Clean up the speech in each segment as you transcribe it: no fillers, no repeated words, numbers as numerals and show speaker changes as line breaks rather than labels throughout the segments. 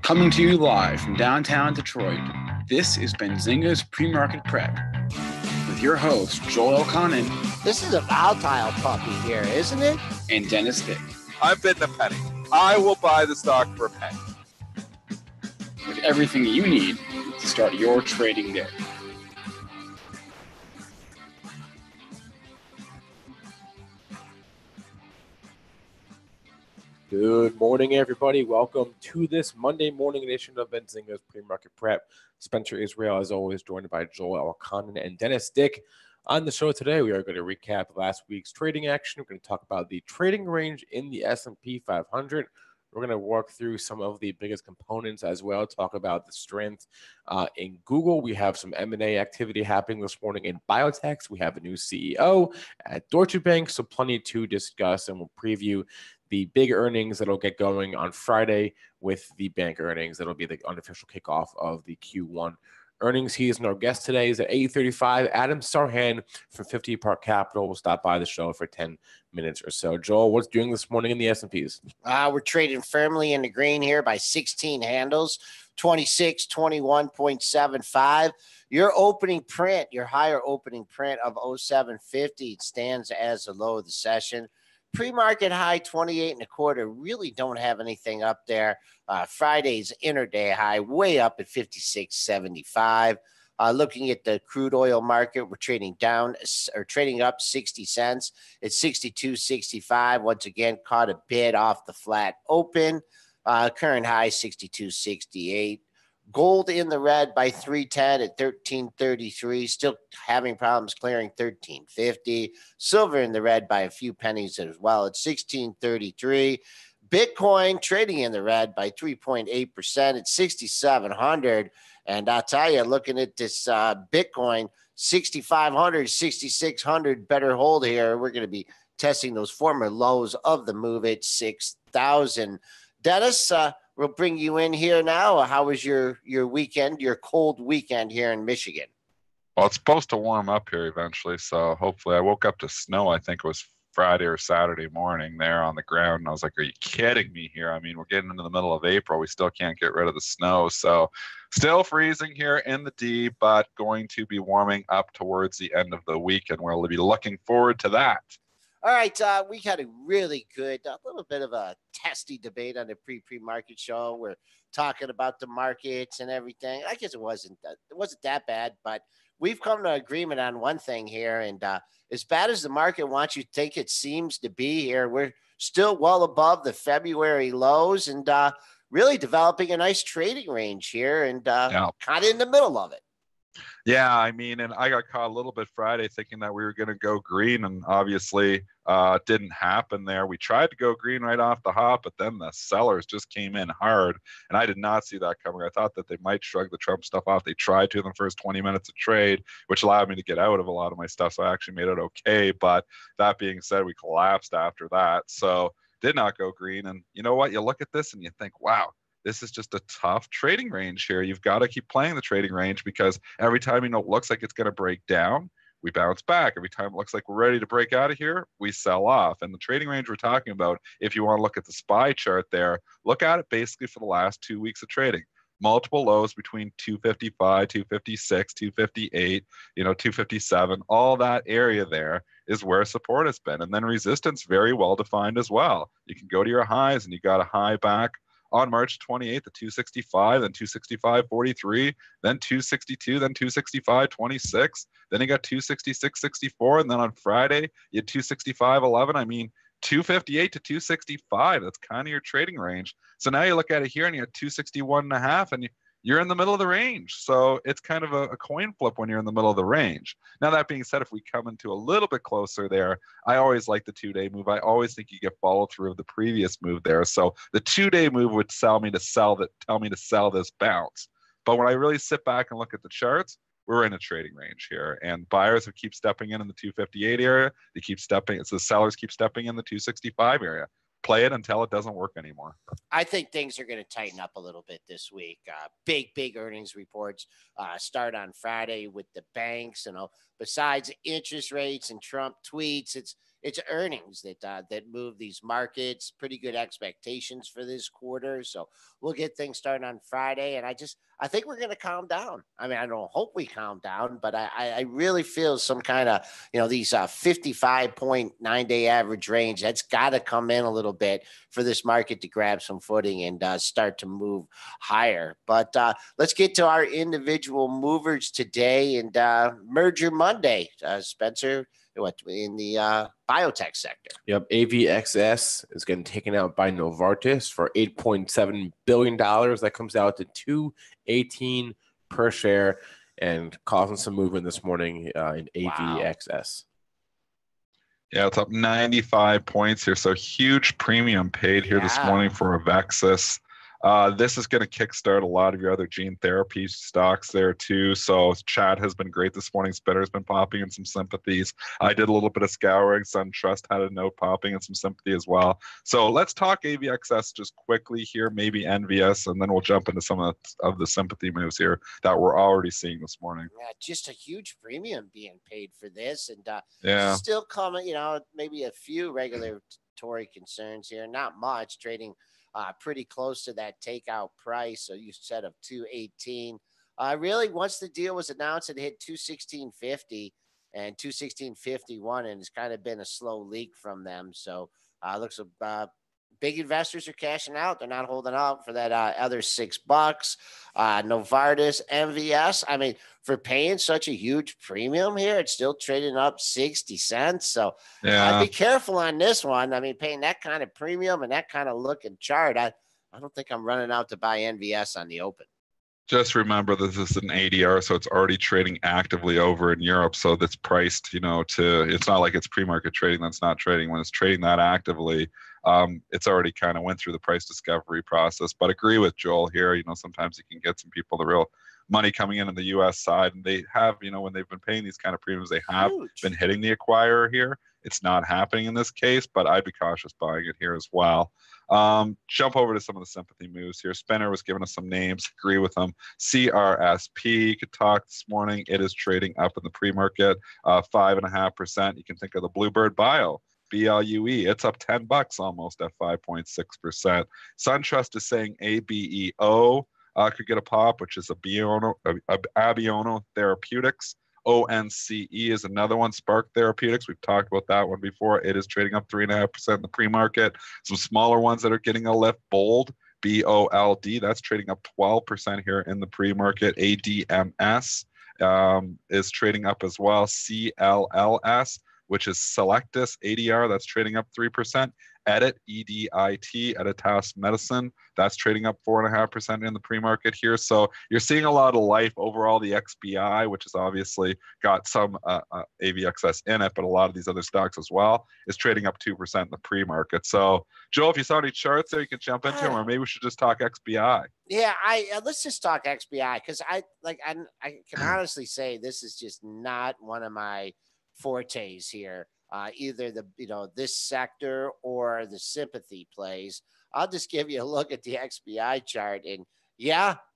Coming to you live from downtown Detroit, this is Benzinga's PreMarket Prep with your host, Joel Elconin.
This is a volatile puppy here, isn't it?
And Dennis Dick.
I'm bidding a penny. I will buy the stock for a penny.
With everything you need to start your trading day.
Good morning, everybody. Welcome to this Monday morning edition of Benzinga's PreMarket Prep. Spencer Israel, as always, joined by Joel Elconin and Dennis Dick. On the show today, we are going to recap last week's trading action. We're going to talk about the trading range in the S&P 500. We're going to walk through some of the biggest components as well, talk about the strength in Google. We have some M&A activity happening this morning in biotechs. We have a new CEO at Deutsche Bank, so plenty to discuss, and we'll preview the big earnings that'll get going on Friday with the bank earnings. That'll be the unofficial kickoff of the Q1 earnings. He is our guest today. Is at 8:35. Adam Sarhan from 50 Park Capital will stop by the show for 10 minutes or so. Joel, what's doing this morning in the S&Ps?
We're trading firmly in the green here by 16 handles, 26, 21.75. Your opening print, your higher opening print of 0750 stands as the low of the session. Pre-market high 28 and a quarter. Really don't have anything up there. Friday's intraday high way up at 56.75. Looking at the crude oil market, we're trading up 60 cents. It's 62.65. Once again, caught a bid off the flat open. Current high 62.68. Gold in the red by 310 at 1333. Still having problems clearing 1350. Silver in the red by a few pennies as well at 1633. Bitcoin trading in the red by 3.8% at 6,700. And I'll tell you, looking at this Bitcoin, 6,500, 6,600 better hold here. We're going to be testing those former lows of the move at 6,000. Dennis, we'll bring you in here now. How was your weekend, your cold weekend here in Michigan?
Well, it's supposed to warm up here eventually, so hopefully I woke up to snow. I think it was Friday or Saturday morning there on the ground, and I was like, are you kidding me here? I mean, we're getting into the middle of April. We still can't get rid of the snow, so still freezing here in the D, but going to be warming up towards the end of the week, and we'll be looking forward to that.
All right, we had a really good, a little bit of a testy debate on the pre-market show. We're talking about the markets and everything. I guess it wasn't that bad, but we've come to agreement on one thing here. And as bad as the market wants you to think it seems to be here, we're still well above the February lows and really developing a nice trading range here and kind of in the middle of it.
Yeah, I mean, and I got caught a little bit Friday thinking that we were going to go green, and obviously didn't happen there. We tried to go green right off the hop, but then the sellers just came in hard, and I did not see that coming. I thought that they might shrug the Trump stuff off. They tried to in the first 20 minutes of trade, which allowed me to get out of a lot of my stuff, so I actually made it okay. But that being said, we collapsed after that, so did not go green. And you know what? You look at this and you think, wow, this is just a tough trading range here. You've got to keep playing the trading range because every time it looks like it's going to break down, we bounce back. Every time it looks like we're ready to break out of here, we sell off. And the trading range we're talking about, if you want to look at the SPY chart there, look at it basically for the last 2 weeks of trading. Multiple lows between 255, 256, 258, 257. All that area there is where support has been. And then resistance very well defined as well. You can go to your highs, and you got a high back on March 28th at 265, then 265.43, then 262, then 265.26, then you got 266.64, and then on Friday you had 265.11. I mean, 258 to 265. That's kind of your trading range. So now you look at it here, and you have 261.5, and you're in the middle of the range. So it's kind of a coin flip when you're in the middle of the range. Now, that being said, if we come into a little bit closer there, I always like the 2-day move. I always think you get follow through of the previous move there. So the 2-day move would tell me to sell this bounce. But when I really sit back and look at the charts, we're in a trading range here, and buyers have keep stepping in the 258 area. So the sellers keep stepping in the 265 area. Play it until it doesn't work anymore.
I think things are going to tighten up a little bit this week. Big earnings reports start on Friday with the banks. Besides interest rates and Trump tweets, it's earnings that move these markets. Pretty good expectations for this quarter. So we'll get things started on Friday. And I think we're going to calm down. I mean, I don't hope we calm down, but I really feel some kind of, these 55.9-day average range. That's got to come in a little bit for this market to grab some footing and start to move higher. But let's get to our individual movers today and Merger Monday. Spencer, in the biotech sector.
Yep, AVXS is getting taken out by Novartis for $8.7 billion. That comes out to $2.18 per share and causing some movement this morning in AVXS.
Yeah, it's up 95 points here. So huge premium paid here this morning for AVXS. This is going to kickstart a lot of your other gene therapy stocks there too. So Chad has been great this morning. Spinner has been popping in some sympathies. I did a little bit of scouring. SunTrust had a note popping in some sympathy as well. So let's talk AVXS just quickly here, maybe NVS, and then we'll jump into some of the sympathy moves here that we're already seeing this morning.
Yeah, just a huge premium being paid for this, and still coming. Maybe a few regulatory concerns here, not much. Trading pretty close to that takeout price. So you said of 218. Really, once the deal was announced, it hit 216.50 and 216.51, and it's kind of been a slow leak from them. So looks big investors are cashing out. They're not holding out for that other $6. Novartis, MVS. I mean, for paying such a huge premium here, it's still trading up 60 cents. So I'd be careful on this one. I mean, paying that kind of premium and that kind of looking chart, I don't think I'm running out to buy NVS on the open.
Just remember this is an ADR, so it's already trading actively over in Europe. So that's priced, it's not like it's pre-market trading that's not trading. When it's trading that actively, it's already kind of went through the price discovery process. But agree with Joel here. Sometimes you can get some people the real money coming in the U.S. side, and they have, when they've been paying these kind of premiums, they have been hitting the acquirer here. It's not happening in this case, but I'd be cautious buying it here as well. Jump over to some of the sympathy moves here. Spinner was giving us some names. Agree with them. CRSP could talk this morning. It is trading up in the pre-market, 5.5%. You can think of the Bluebird Bio. BLUE, it's up $10 almost at 5.6%. SunTrust is saying ABEO could get a pop, which is Abiono Therapeutics. ONCE is another one. Spark Therapeutics, we've talked about that one before. It is trading up 3.5% in the pre-market. Some smaller ones that are getting a lift. Bold, BOLD, that's trading up 12% here in the pre-market. ADMS is trading up as well. CLLS, which is Selectus ADR, that's trading up 3%. Edit, EDIT, Editas Medicine, that's trading up 4.5% in the pre-market here. So you're seeing a lot of life overall. The XBI, which has obviously got some AVXS in it, but a lot of these other stocks as well, is trading up 2% in the pre-market. So Joel, if you saw any charts there, you can jump into them, or maybe we should just talk XBI.
Yeah, let's just talk XBI, because I can honestly say this is just not one of my fortes here. Either this sector or the sympathy plays. I'll just give you a look at the XBI chart, and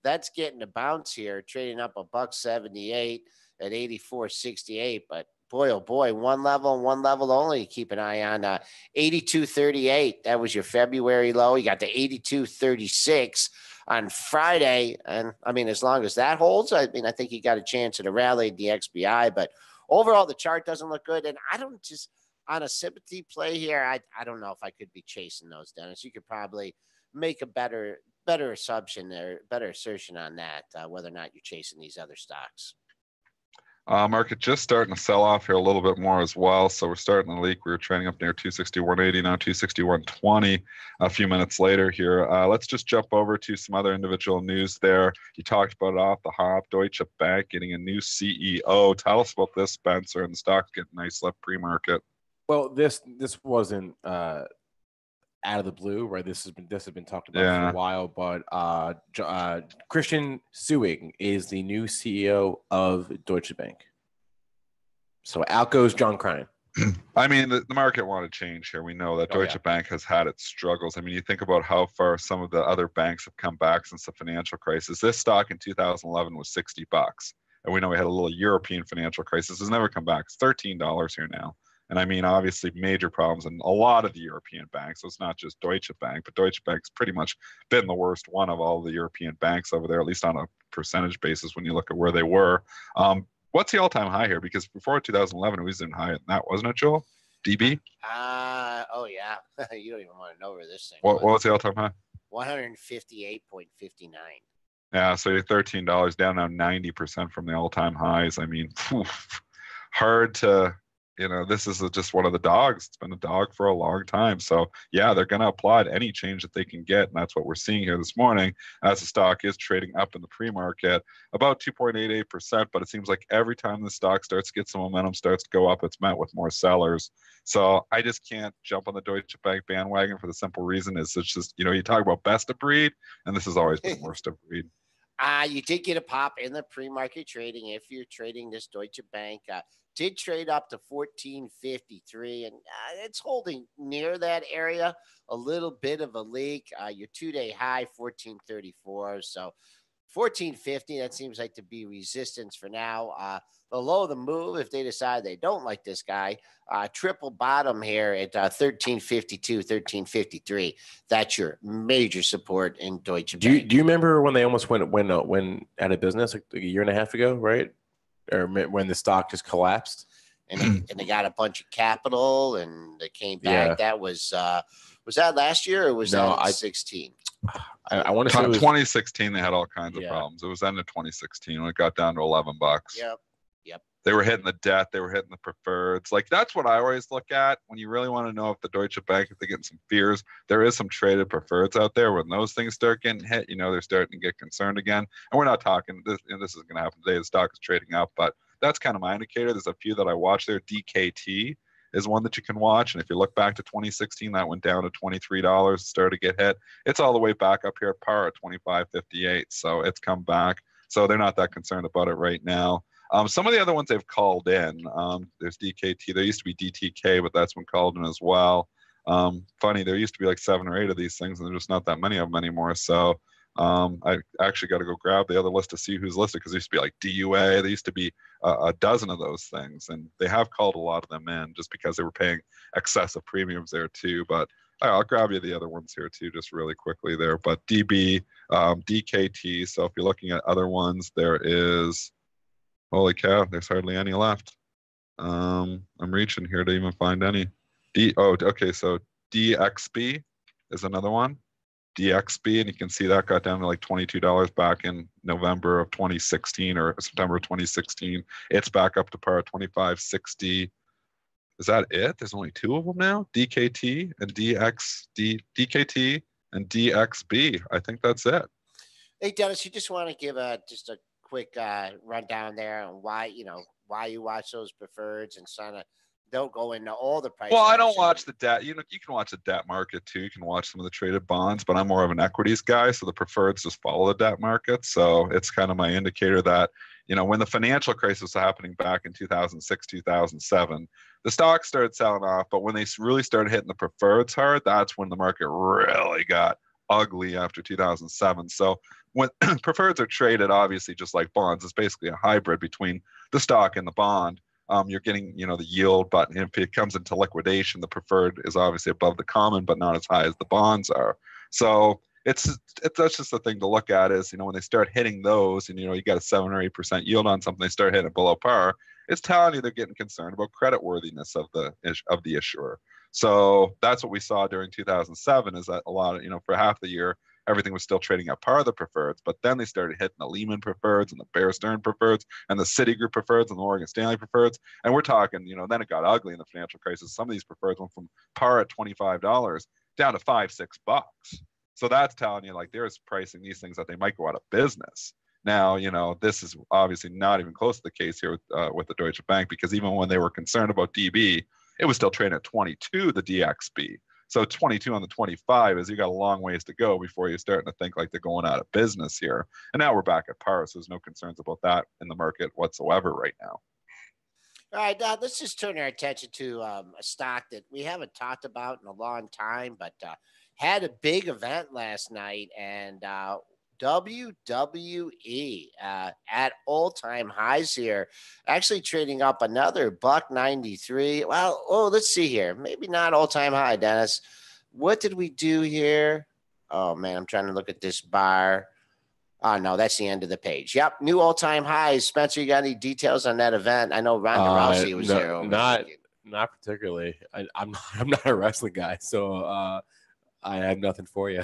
that's getting a bounce here, trading up $1.78 at 84.68. But boy, oh boy, one level only. Keep an eye on 82.38. That was your February low. You got the 82.36 on Friday, and I mean, as long as that holds, I think you got a chance at a rally in the XBI, but overall, the chart doesn't look good, and I don't just on a sympathy play here. I don't know if I could be chasing those, Dennis. You could probably make a better assumption there, better assertion on that, whether or not you're chasing these other stocks.
Market just starting to sell off here a little bit more as well. So we're starting to leak. We were trading up near 261.80, now 261.20 a few minutes later here. Let's just jump over to some other individual news there. You talked about it off the hop. Deutsche Bank getting a new CEO. Tell us about this, Spencer, and the stock's getting nice lift pre-market.
Well, this wasn't out of the blue, right? This has been talked about for a while, but Christian Sewing is the new CEO of Deutsche Bank. So out goes John Crine.
I mean, the market wanted change here. We know that Deutsche Bank has had its struggles. I mean, you think about how far some of the other banks have come back since the financial crisis. This stock in 2011 was $60. And we know we had a little European financial crisis. It's never come back. It's $13 here now. And I mean, obviously, major problems in a lot of the European banks. So it's not just Deutsche Bank, but Deutsche Bank's pretty much been the worst one of all the European banks over there, at least on a percentage basis when you look at where they were. What's the all-time high here? Because before 2011, it was even higher than that, wasn't it, Joel? DB?
Oh, yeah. You don't even want to know where this thing
What was the all-time high?
158.59.
Yeah, so you're $13 down now 90% from the all-time highs. I mean, hard to, this is just one of the dogs. It's been a dog for a long time. So yeah, they're going to applaud any change that they can get. And that's what we're seeing here this morning as the stock is trading up in the pre-market about 2.88%. But it seems like every time the stock starts to get some momentum, starts to go up, it's met with more sellers. So I just can't jump on the Deutsche Bank bandwagon for the simple reason is it's just, you talk about best of breed, and this has always been worst of breed.
You did get a pop in the pre-market trading. If you're trading this Deutsche Bank, did trade up to 1453, and it's holding near that area. A little bit of a leak. Your 2-day high 1434. So 1450, that seems like to be resistance for now. Below the move, if they decide they don't like this guy, triple bottom here at 1352, 1353. That's your major support in Deutsche Bank.
Do you remember when they almost went out of business like a year and a half ago, right? Or when the stock just collapsed?
And they got a bunch of capital and they came back.
Yeah.
That was that last year or was that 16?
I want to say
2016 they had all kinds of problems. It was end of 2016 when it got down to $11.
Yep.
They were hitting the debt, they were hitting the preferreds. Like that's what I always look at when you really want to know if the Deutsche Bank, if they're getting some fears, there is some traded preferreds out there. When those things start getting hit, they're starting to get concerned again. And we're not talking this, and this is going to happen today. The stock is trading up, but that's kind of my indicator. There's a few that I watch there. DKT is one that you can watch. And if you look back to 2016, that went down to $23, started to get hit. It's all the way back up here at par at 25.58. So it's come back. So they're not that concerned about it right now. Some of the other ones they've called in, there's DKT. There used to be DTK, but that's been called in as well. Funny, there used to be like 7 or 8 of these things, and there's just not that many of them anymore. So I actually got to go grab the other list to see who's listed, because there used to be like DUA. There used to be a dozen of those things, and they have called a lot of them in just because they were paying excessive premiums there too. But I'll grab you the other ones here too, just really quickly there. But DB, DKT. So if you're looking at other ones, there is, holy cow, there's hardly any left. I'm reaching here to even find any. Okay, so DXB is another one. DXB, and you can see that got down to like $22 back in November of 2016 or September of 2016. It's back up to par at 25.60. Is that it? There's only 2 of them now. DKT and DKT and DXB. I think that's it.
Hey Dennis, you just want to give just a quick rundown there on why you watch those preferreds and kind of don't go into all the prices.
Well, I don't watch the debt. You can watch the debt market too. You can watch some of the traded bonds, but I'm more of an equities guy, so the preferreds just follow the debt market. So it's kind of my indicator that, when the financial crisis was happening back in 2006, 2007, the stocks started selling off, but when they really started hitting the preferreds hard, that's when the market really got ugly after 2007. So when preferreds are traded, obviously just like bonds, it's basically a hybrid between the stock and the bond. You're getting, the yield, but if it comes into liquidation, the preferred is obviously above the common, but not as high as the bonds are. So that's just the thing to look at is, when they start hitting those and, you got a 7 or 8% yield on something, they start hitting it below par, it's telling you they're getting concerned about credit worthiness of the issuer. So that's what we saw during 2007 is that a lot of, for half the year, everything was still trading at par of the preferreds, but then they started hitting the Lehman preferreds and the Bear Stearns preferreds and the Citigroup preferreds and the Morgan Stanley preferreds. And we're talking, then it got ugly in the financial crisis. Some of these preferreds went from par at $25 down to $5-6. So that's telling you like there's pricing these things that they might go out of business. Now, this is obviously not even close to the case here with the Deutsche Bank, because even when they were concerned about DB, it was still trading at 22, the DXB. So 22 on the 25 is you got a long ways to go before you're starting to think like they're going out of business here. And now we're back at par, so there's no concerns about that in the market whatsoever right now.
All right, now let's just turn our attention to a stock that we haven't talked about in a long time, but had a big event last night, and WWE at all-time highs here, actually trading up another $1.93. Well, let's see here. Maybe not all-time high, Dennis. What did we do here? Oh man, I'm trying to look at this bar. Oh no, that's the end of the page. Yep, new all-time highs. Spencer, you got any details on that event? I know Ronda Rousey was there.
Not particularly. I'm not a wrestling guy, so I have nothing for you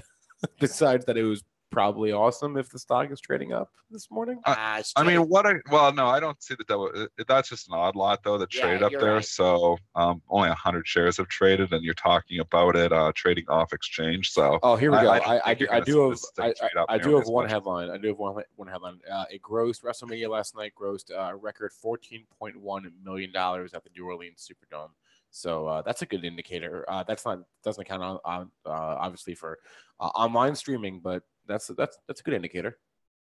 besides that it was probably awesome if the stock is trading up this morning.
I mean, no, I don't see the double. That's just an odd lot though that trade up there. Right. So only 100 shares have traded, and you're talking about it trading off exchange. So
here we go. I do have one headline. I do have one headline. It grossed WrestleMania last night. Grossed a record $14.1 million at the New Orleans Superdome. So that's a good indicator. Doesn't count on obviously for online streaming, but that's a good indicator.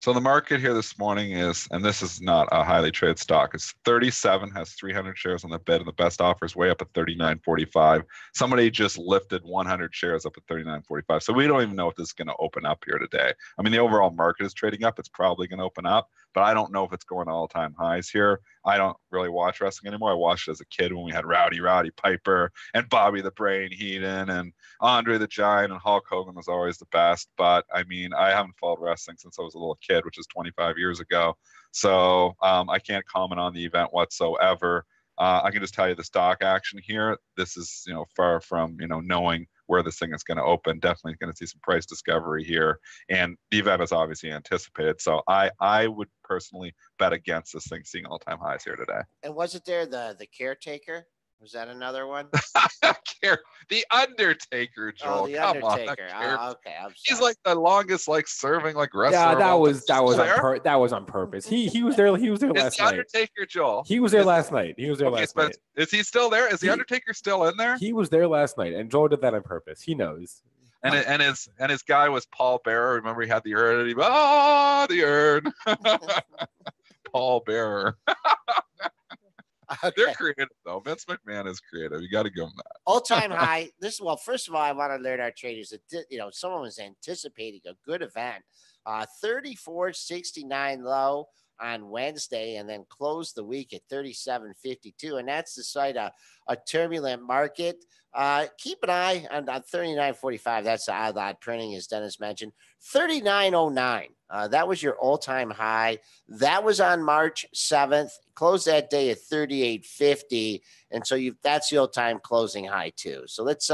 So the market here this morning is, and this is not a highly traded stock, it's 37, has 300 shares on the bid, and the best offer is way up at 39.45. Somebody just lifted 100 shares up at 39.45. So we don't even know if this is going to open up here today. I mean, the overall market is trading up. It's probably going to open up, but I don't know if it's going to all-time highs here. I don't really watch wrestling anymore. I watched it as a kid when we had Roddy Piper and Bobby the Brain Heenan and Andre the Giant, and Hulk Hogan was always the best. But I mean, I haven't followed wrestling since I was a little kid, which is 25 years ago. So I can't comment on the event whatsoever. I can just tell you the stock action here. This is, far from, knowing where this thing is going to open. Definitely going to see some price discovery here. And the event is obviously anticipated. So I would personally bet against this thing seeing all-time highs here today.
And wasn't there the caretaker? Was that another one?
The Undertaker, Joel.
Oh, the Undertaker. Okay, I'm sorry.
He's like the longest serving wrestler.
Yeah, that was on purpose. He was there. He was there last night.
Undertaker, Joel.
He was there last night. Last night.
Is he still there? Is the Undertaker still in there?
He was there last night, and Joel did that on purpose. He knows.
And his guy was Paul Bearer. Remember, he had the urn. The urn. Paul Bearer. Okay. They're creative, though. Vince McMahon is creative. You got to give him that.
All-time high. First of all, I want to alert our traders that, someone was anticipating a good event. 34.69 low on Wednesday, and then closed the week at 37.52. And that's despite a turbulent market. Keep an eye on 39.45. That's the odd printing, as Dennis mentioned. 39.09. That was your all-time high. That was on March 7th. Closed that day at 38.50, and so that's the all-time closing high too. So let's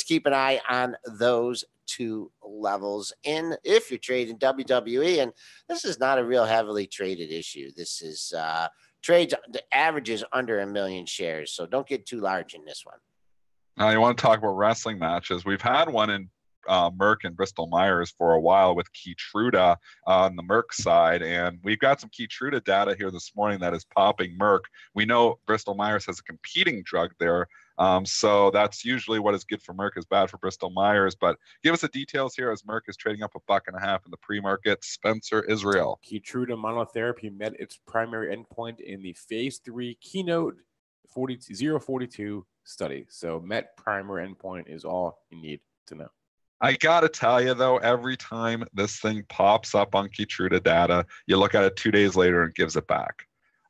keep an eye on those two levels. And if you're trading WWE, and this is not a real heavily traded issue. This is trades the averages under 1 million shares, so don't get too large in this one.
Now you want to talk about wrestling matches? We've had one in Merck and Bristol Myers for a while with Keytruda on the Merck side, and we've got some Keytruda data here this morning that is popping Merck. We know Bristol Myers has a competing drug there, so that's usually what is good for Merck is bad for Bristol Myers. But give us the details here as Merck is trading up $1.50 in the pre-market. Spencer Israel.
Keytruda monotherapy met its primary endpoint in the phase 3 Keynote 042 study. So met primary endpoint is all you need to know.
I got to tell you, though, every time this thing pops up on Keytruda data, you look at it 2 days later and it gives it back.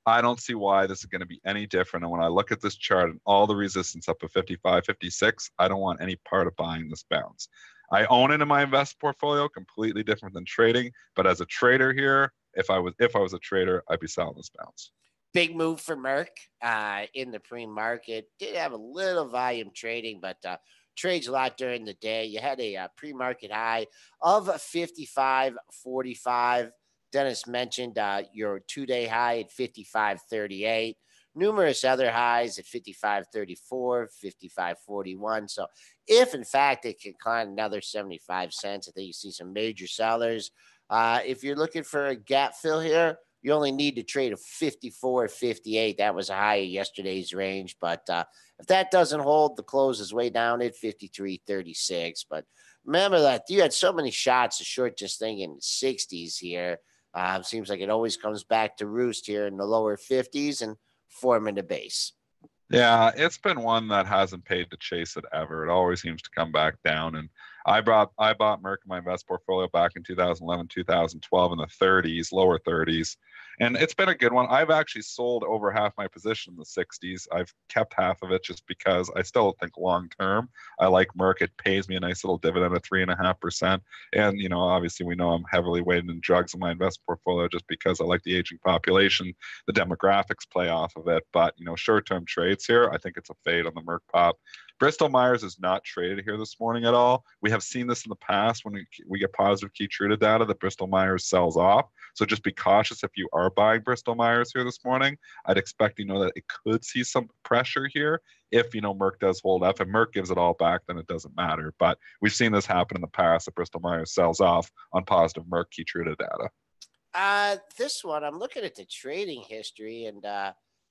I don't see why this is going to be any different. And when I look at this chart and all the resistance up to 55, 56, I don't want any part of buying this bounce. I own it in my invest portfolio, completely different than trading. But as a trader here, if I was a trader, I'd be selling this bounce.
Big move for Merck in the pre-market. Did have a little volume trading, but trades a lot during the day. You had a pre-market high of 55.45. Dennis mentioned your 2-day high at 55.38. Numerous other highs at 55.34, 55.41. So if, in fact, it can climb another 75 cents, I think you see some major sellers. If you're looking for a gap fill here, you only need to trade a 54.58. That was a high of yesterday's range. But if that doesn't hold, the close is way down at 53.36. But remember that you had so many shots to short this thing in the 60s here. Seems like it always comes back to roost here in the lower 50s and forming the base.
Yeah, it's been one that hasn't paid to chase it ever. It always seems to come back down. And I bought Merck in my invest portfolio back in 2011, 2012 in the 30s, lower 30s. And it's been a good one. I've actually sold over half my position in the 60s. I've kept half of it just because I still think long term. I like Merck. It pays me a nice little dividend of 3.5%. And, you know, obviously we know I'm heavily weighted in drugs in my investment portfolio just because I like the aging population. The demographics play off of it. But, you know, short-term trades here, I think it's a fade on the Merck pop. Bristol Myers is not traded here this morning at all. We have seen this in the past when we get positive Keytruda data that Bristol Myers sells off. So just be cautious if you are buying Bristol Myers here this morning. I'd expect, you know, that it could see some pressure here if, you know, Merck does hold up. If Merck gives it all back, then it doesn't matter. But we've seen this happen in the past that Bristol Myers sells off on positive Merck Keytruda data.
This one, I'm looking at the trading history, and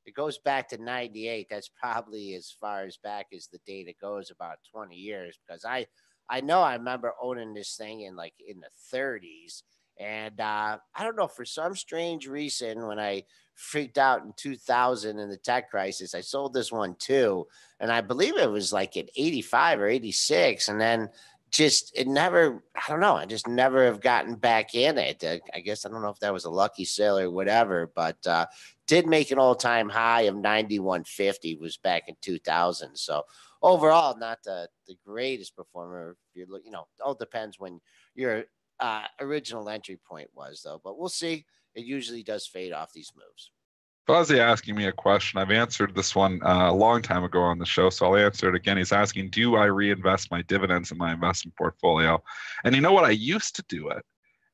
it goes back to 98. That's probably as far as back as the data goes, about 20 years, because I know I remember owning this thing in the 30s. And I don't know, for some strange reason, when I freaked out in 2000 in the tech crisis, I sold this one too. And I believe it was like at 85 or 86. And then it never, I don't know, I just never have gotten back in it. I guess I don't know if that was a lucky sale or whatever, but did make an all-time high of 91.50 was back in 2000. So overall, not the greatest performer. If you're looking, you know, it all depends when your original entry point was, though. But we'll see. It usually does fade off these moves.
Fuzzy asking me a question. I've answered this one a long time ago on the show, so I'll answer it again. He's asking, do I reinvest my dividends in my investment portfolio? And you know what? I used to do it.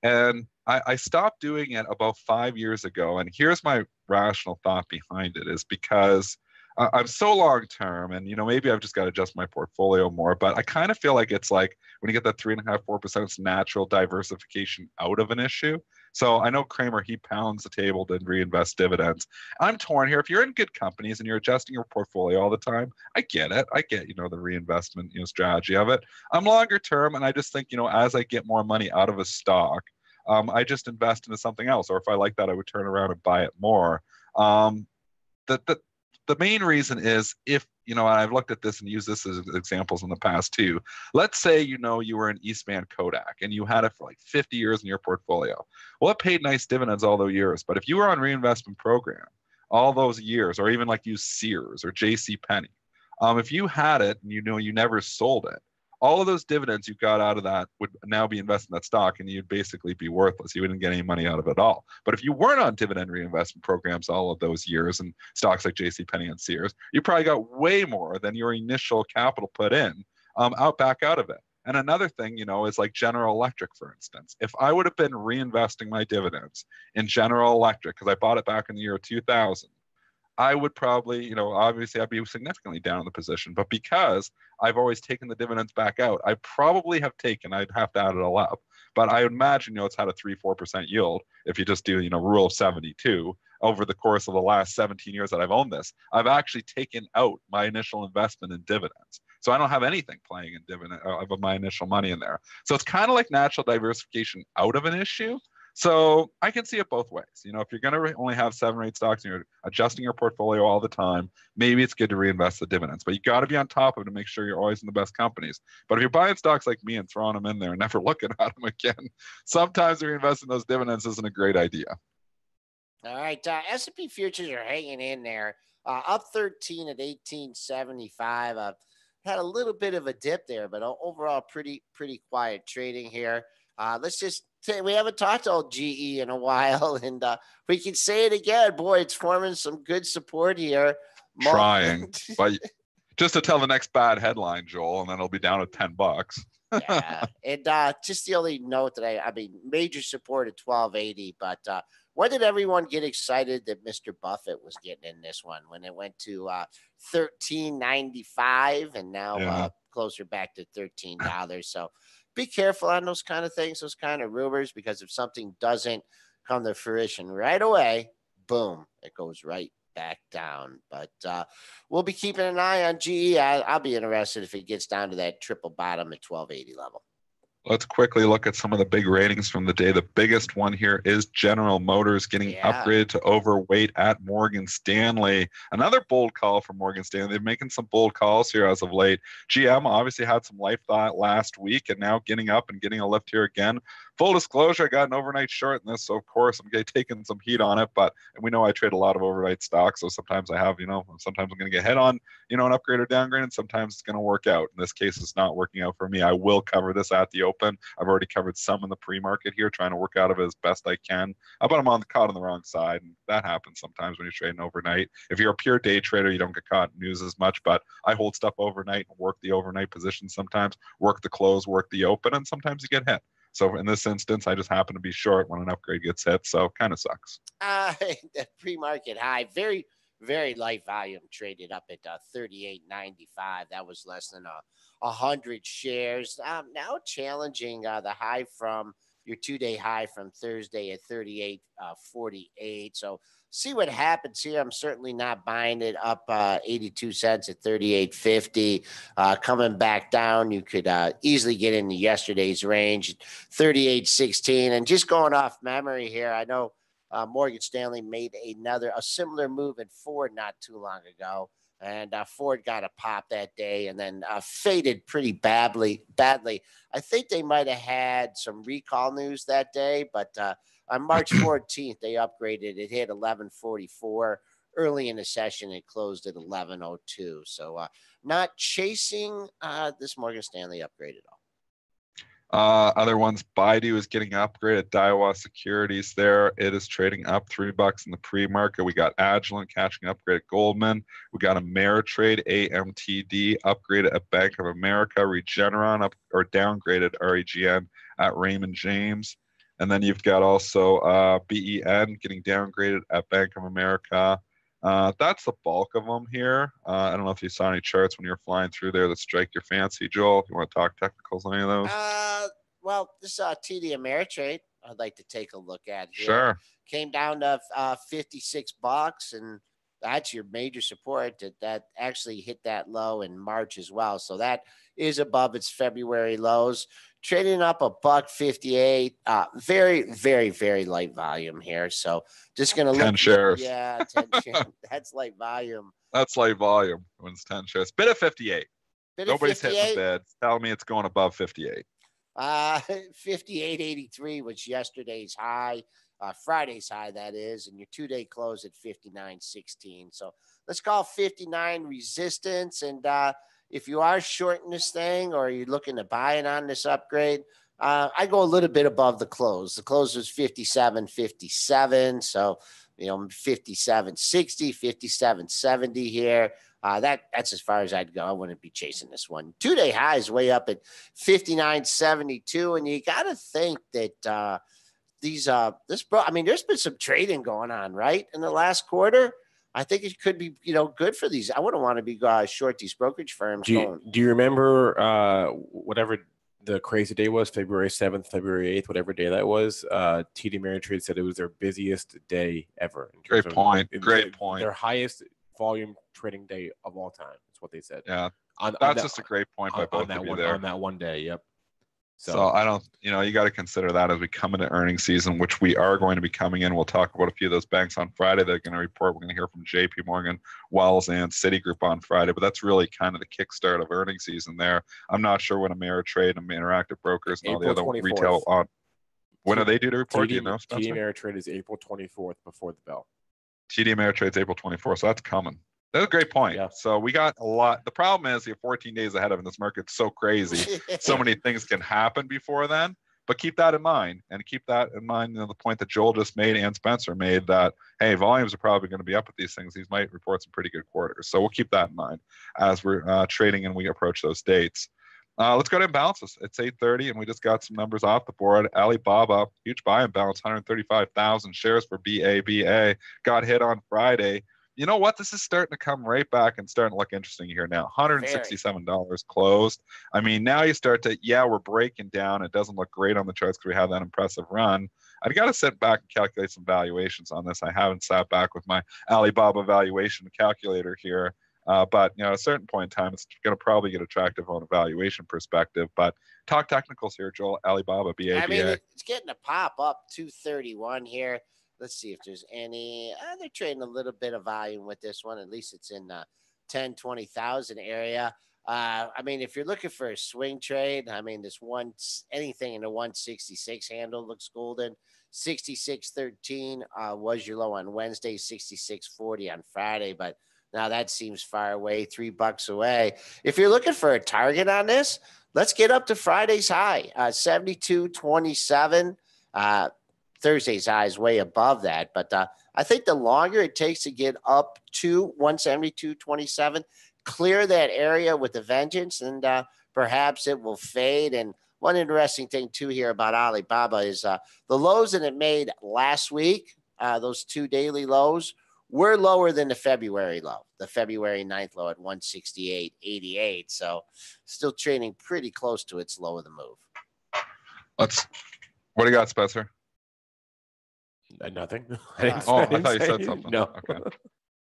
And I stopped doing it about 5 years ago. And here's my rational thought behind it is because I'm so long term, and you know, maybe I've just got to adjust my portfolio more, but I kind of feel like it's like when you get that 3.5%, 4%, it's natural diversification out of an issue. So I know Kramer, he pounds the table to reinvest dividends. I'm torn here. If you're in good companies and you're adjusting your portfolio all the time, I get it. I get, you know, the reinvestment, you know, strategy of it. I'm longer term, and I just think, you know, as I get more money out of a stock, I just invest into something else. Or if I like that, I would turn around and buy it more. The main reason is if, you know, I've looked at this and used this as examples in the past too. Let's say, you know, you were in Eastman Kodak and you had it for like 50 years in your portfolio. Well, it paid nice dividends all those years. But if you were on reinvestment program all those years, or even like use Sears or J.C. Penney, if you had it and you know you never sold it, all of those dividends you got out of that would now be invested in that stock, and you'd basically be worthless. You wouldn't get any money out of it at all. But if you weren't on dividend reinvestment programs all of those years and stocks like JCPenney and Sears, you probably got way more than your initial capital put in back out of it. And another thing, you know, is like General Electric, for instance. If I would have been reinvesting my dividends in General Electric, because I bought it back in the year 2000, I would probably, you know, obviously I'd be significantly down in the position, but because I've always taken the dividends back out, I probably have taken, I'd have to add it all up, but I imagine, you know, it's had a 3-4% yield. If you just do, you know, rule of 72 over the course of the last 17 years that I've owned this, I've actually taken out my initial investment in dividends. So I don't have anything playing in dividend of my initial money in there. So it's kind of like natural diversification out of an issue. So I can see it both ways. You know, if you're going to only have 7 or 8 stocks and you're adjusting your portfolio all the time, maybe it's good to reinvest the dividends. But you got to be on top of it to make sure you're always in the best companies. But if you're buying stocks like me and throwing them in there and never looking at them again, sometimes reinvesting those dividends isn't a great idea.
All right, S&P futures are hanging in there, up 13 at 1875. Had a little bit of a dip there, but overall pretty quiet trading here. Let's just say we haven't talked about GE in a while, and we can say it again. Boy, it's forming some good support here.
Trying, but just to tell the next bad headline, Joel, and then it'll be down to $10.
Yeah, and just the only note that I mean, major support at 1280, but when did everyone get excited that Mr. Buffett was getting in this one? When it went to 13.95 and now closer back to $13. So be careful on those kind of things, those kind of rumors, because if something doesn't come to fruition right away, boom, it goes right back down. But we'll be keeping an eye on GE. I'll be interested if it gets down to that triple bottom at 1280 level.
Let's quickly look at some of the big ratings from the day. The biggest one here is General Motors getting upgraded to overweight at Morgan Stanley. Another bold call from Morgan Stanley. They're making some bold calls here as of late. GM obviously had some life thought last week and now getting up and getting a lift here again. Full disclosure, I got an overnight short in this, so of course I'm taking some heat on it, but we know I trade a lot of overnight stocks, so sometimes I have, sometimes I'm going to get hit on, an upgrade or downgrade, and sometimes it's going to work out. In this case, it's not working out for me. I will cover this at the open. I've already covered some in the pre-market here, trying to work out of it as best I can, but I'm caught on the wrong side, and that happens sometimes when you're trading overnight. If you're a pure day trader, you don't get caught in news as much, but I hold stuff overnight and work the overnight position sometimes, work the close, work the open, and sometimes you get hit. So in this instance, I just happen to be short when an upgrade gets hit. So kind of sucks.
The pre-market high, very, very light volume, traded up at 38.95. That was less than 100 shares. Now challenging the high from your 2-day high from Thursday at 38.48. So see what happens here. I'm certainly not buying it up 82 cents at 38.50. Coming back down, you could easily get into yesterday's range, 38.16. And just going off memory here, I know Morgan Stanley made a similar move in Ford not too long ago. And Ford got a pop that day and then faded pretty badly. I think they might have had some recall news that day, but on March 14th, they upgraded. It hit 11.44 early in the session. It closed at 11.02. So not chasing this Morgan Stanley upgrade at all.
Other ones, Baidu is getting upgraded. Daiwa Securities there. It is trading up $3 in the pre-market. We got Agilent catching upgrade at Goldman. We got Ameritrade, AMTD, upgraded at Bank of America. Regeneron downgraded REGN at Raymond James. And then you've got also BEN getting downgraded at Bank of America. That's the bulk of them here. I don't know if you saw any charts when you were flying through there that strike your fancy, Joel. If you want to talk technicals on any of those?
Well, this TD Ameritrade, I'd like to take a look at here.
Sure.
Came down to $56, and that's your major support. That actually hit that low in March as well. So that is above its February lows. Trading up $1.58. Very, very, very light volume here. So just going to look.
10 shares.
Yeah, 10 shares. That's light volume.
That's light volume when it's 10 shares. Bid of 58. Nobody's
58?
hitting the bid. Tell me it's going above 58.
58.83 was yesterday's high. Friday's high, that is, and your 2-day close at 59.16. So let's call 59 resistance. And if you are shorting this thing or you're looking to buy it on this upgrade, I go a little bit above the close. The close was 57.57. So, 57.60, 57.70 here. That's as far as I'd go. I wouldn't be chasing this one. 2-day high is way up at 59.72. And you got to think that there's been some trading going on, right? In the last quarter, I think it could be, good for these. I wouldn't want to be short these brokerage firms.
Do you remember whatever the crazy day was, February 7th, February 8th, whatever day that was? TD Ameritrade said it was their busiest day ever.
Great point.
Their highest volume trading day of all time. That's what they said.
Yeah, that's just a great point by both of you there.
On that one day, yep.
So I don't, you got to consider that as we come into earnings season, which we are going to be coming in. We'll talk about a few of those banks on Friday. They're going to report. We're going to hear from JP Morgan, Wells, and Citigroup on Friday. But that's really kind of the kickstart of earnings season there. I'm not sure when Ameritrade and Interactive Brokers and all the other 24th. Retail on. When are they due to report? Do you know, Spencer?
TD Ameritrade is April 24th before the bell.
TD Ameritrade's April 24th, so that's coming. That's a great point. Yeah. So we got a lot. The problem is you're 14 days ahead of it. This market's so crazy. So many things can happen before then. But keep that in mind. And keep that in mind, the point that Joel just made and Spencer made that, hey, volumes are probably going to be up with these things. These might report some pretty good quarters. So we'll keep that in mind as we're trading and we approach those dates. Let's go to imbalances. It's 8:30, and we just got some numbers off the board. Alibaba, huge buy imbalance, 135,000 shares for BABA. Got hit on Friday. You know what? This is starting to come right back and starting to look interesting here now. $167 closed. I mean, now you start to, we're breaking down. It doesn't look great on the charts because we have that impressive run. I've got to sit back and calculate some valuations on this. I haven't sat back with my Alibaba valuation calculator here. But at a certain point in time, it's going to probably get attractive on a valuation perspective. But talk technicals here, Joel. Alibaba, BABA.
I mean, it's getting a pop up 231 here. Let's see if there's any. They're trading a little bit of volume with this one. At least it's in the 10, 20,000 area. I mean, if you're looking for a swing trade, I mean, anything in the 166 handle looks golden. 66.13 was your low on Wednesday, 66.40 on Friday, but now that seems far away, $3 away. If you're looking for a target on this, let's get up to Friday's high, 72.27. Thursday's high is way above that, but I think the longer it takes to get up to 172.27, clear that area with a vengeance, and perhaps it will fade. And one interesting thing too here about Alibaba is the lows that it made last week, those 2 daily lows, were lower than the February low, the February 9th low at 168.88. So still trading pretty close to its low of the move.
What do you got, Spencer?
Nothing.
I thought you said something.
No.
Okay.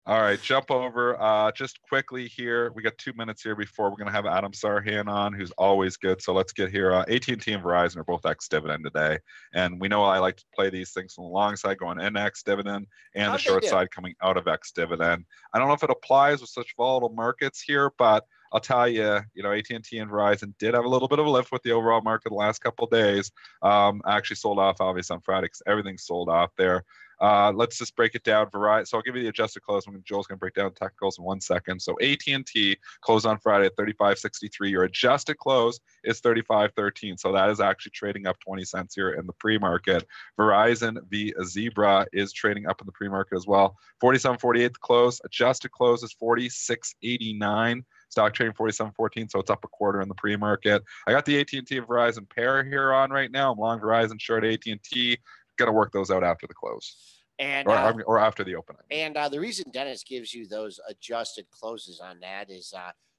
All right, jump over just quickly here. We got 2 minutes here before we're going to have Adam Sarhan on, who's always good. So let's get here. AT&T and Verizon are both ex-dividend today. And we know I like to play these things from the long side going in ex-dividend and the short side coming out of ex-dividend. I don't know if it applies with such volatile markets here, but I'll tell you, AT&T and Verizon did have a little bit of a lift with the overall market the last couple of days. Actually sold off, obviously, on Friday because everything's sold off there. Let's just break it down. Verizon. So I'll give you the adjusted close. Joel's going to break down the technicals in 1 second. So AT&T closed on Friday at 35.63. Your adjusted close is 35.13. So that is actually trading up 20 cents here in the pre-market. Verizon v. Zebra is trading up in the pre-market as well. 47.48 the close. Adjusted close is 46.89. Stock trading 47.14, so it's up a quarter in the pre-market. I got the AT&T and Verizon pair here on right now. I'm long Verizon, short AT&T. Got to work those out after the close, and or after the open.
And the reason Dennis gives you those adjusted closes on that is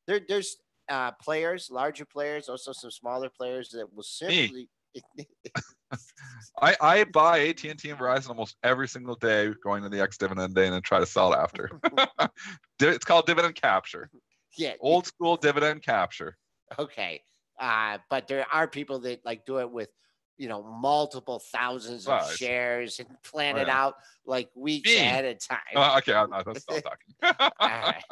there's players, larger players, also some smaller players that will simply.
I buy AT&T and Verizon almost every single day going to the ex-dividend day and then try to sell it after. It's called dividend capture.
Yeah,
old school dividend capture.
Okay, but there are people that do it with multiple thousands of shares and plan it out like weeks ahead of time.
Okay, I'm not stop talking.
All right.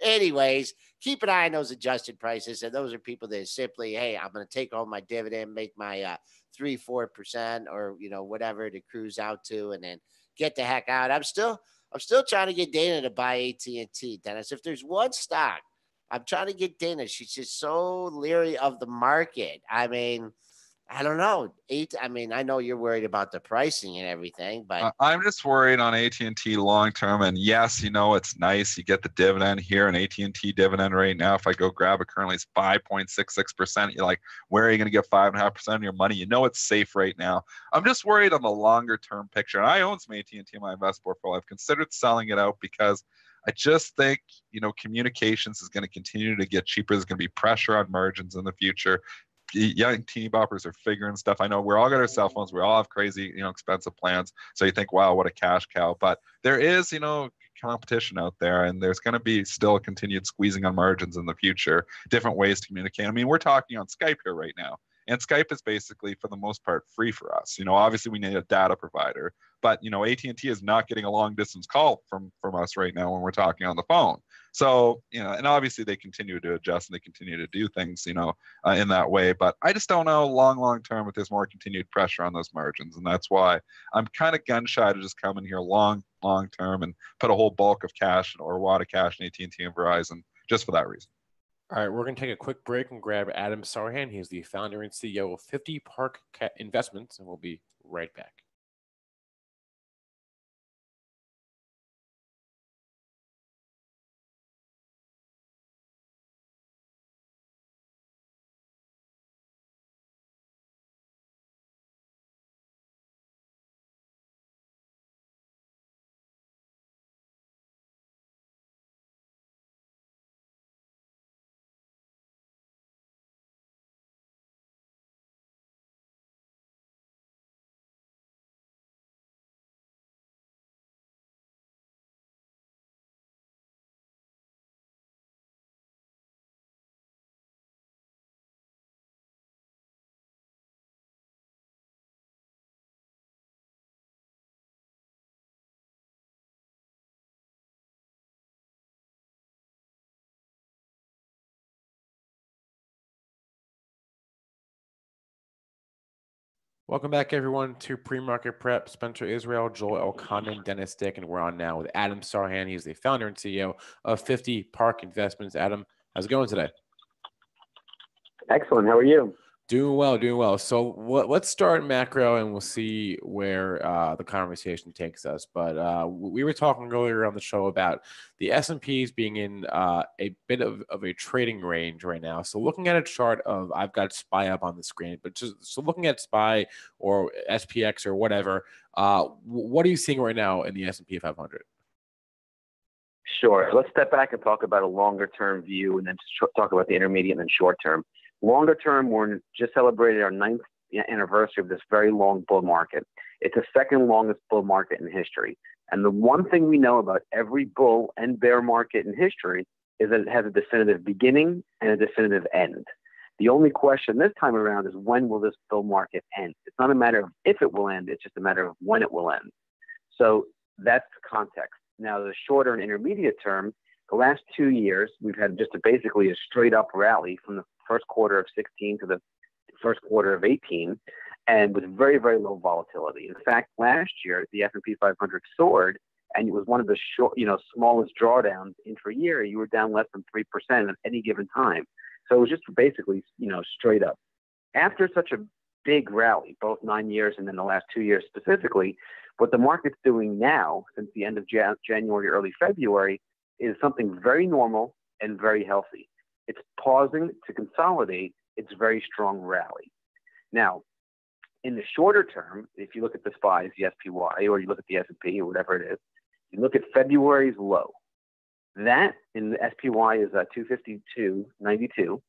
Anyways, keep an eye on those adjusted prices, and those are people that simply, hey, I'm going to take home my dividend, make my 3-4% or whatever to cruise out to, and then get the heck out. I'm still trying to get Dana to buy AT&T, Dennis. If there's one stock, I'm trying to get Dana. She's just so leery of the market. I mean, I don't know. I know you're worried about the pricing and everything, but
I'm just worried on AT&T long term. And yes, it's nice. You get the dividend here, an AT&T dividend right now. If I go grab it, currently it's 5.66%. You're like, where are you going to get 5.5% of your money? It's safe right now. I'm just worried on the longer term picture. And I own some AT&T in my investment portfolio. I've considered selling it out because I just think, communications is going to continue to get cheaper. There's going to be pressure on margins in the future. Young teeny boppers are figuring stuff. I know we're all got our cell phones. We all have crazy, expensive plans. So you think, wow, what a cash cow. But there is, competition out there, and there's going to be still a continued squeezing on margins in the future, different ways to communicate. I mean, we're talking on Skype here right now. And Skype is basically, for the most part, free for us. Obviously we need a data provider, but AT&T is not getting a long distance call from us right now when we're talking on the phone. So, and obviously they continue to adjust and they continue to do things, in that way. But I just don't know long term if there's more continued pressure on those margins. And that's why I'm kind of gun shy to just come in here long term and put a whole bulk of cash or a wad of cash in AT&T and Verizon just for that reason.
All right, we're going to take a quick break and grab Adam Sarhan. He's the founder and CEO of 50 Park Investments, and we'll be right back. Welcome back, everyone, to Pre-Market Prep. Spencer Israel, Joel Elconin, Dennis Dick, and we're on now with Adam Sarhan. He's the founder and CEO of 50 Park Investments. Adam, how's it going today?
Excellent. How are you?
Doing well, doing well. So let's start macro, and we'll see where the conversation takes us. But we were talking earlier on the show about the S&Ps being in a bit of a trading range right now. So looking at a chart of, I've got SPY up on the screen, but just so looking at SPY or SPX or whatever, what are you seeing right now in the S&P 500?
Sure. Let's step back and talk about a longer-term view and then talk about the intermediate and then short-term. Longer term, we're just celebrated our 9th anniversary of this very long bull market. It's the second longest bull market in history. And the one thing we know about every bull and bear market in history is that it has a definitive beginning and a definitive end. The only question this time around is, when will this bull market end? It's not a matter of if it will end, it's just a matter of when it will end. So that's the context. Now, the shorter and intermediate term, the last 2 years, we've had just basically a straight up rally from the first quarter of 16 to the first quarter of 18, and with very, very low volatility. In fact, last year, the S&P 500 soared, and it was one of the smallest drawdowns intra-year. You were down less than 3% at any given time. So it was just basically, straight up. After such a big rally, both 9 years and then the last 2 years specifically, what the market's doing now, since the end of January, early February, is something very normal and very healthy. It's pausing to consolidate its very strong rally. Now, in the shorter term, if you look at the SPYs, the SPY, or you look at the S&P or whatever it is, you look at February's low. That in the SPY is 252.92,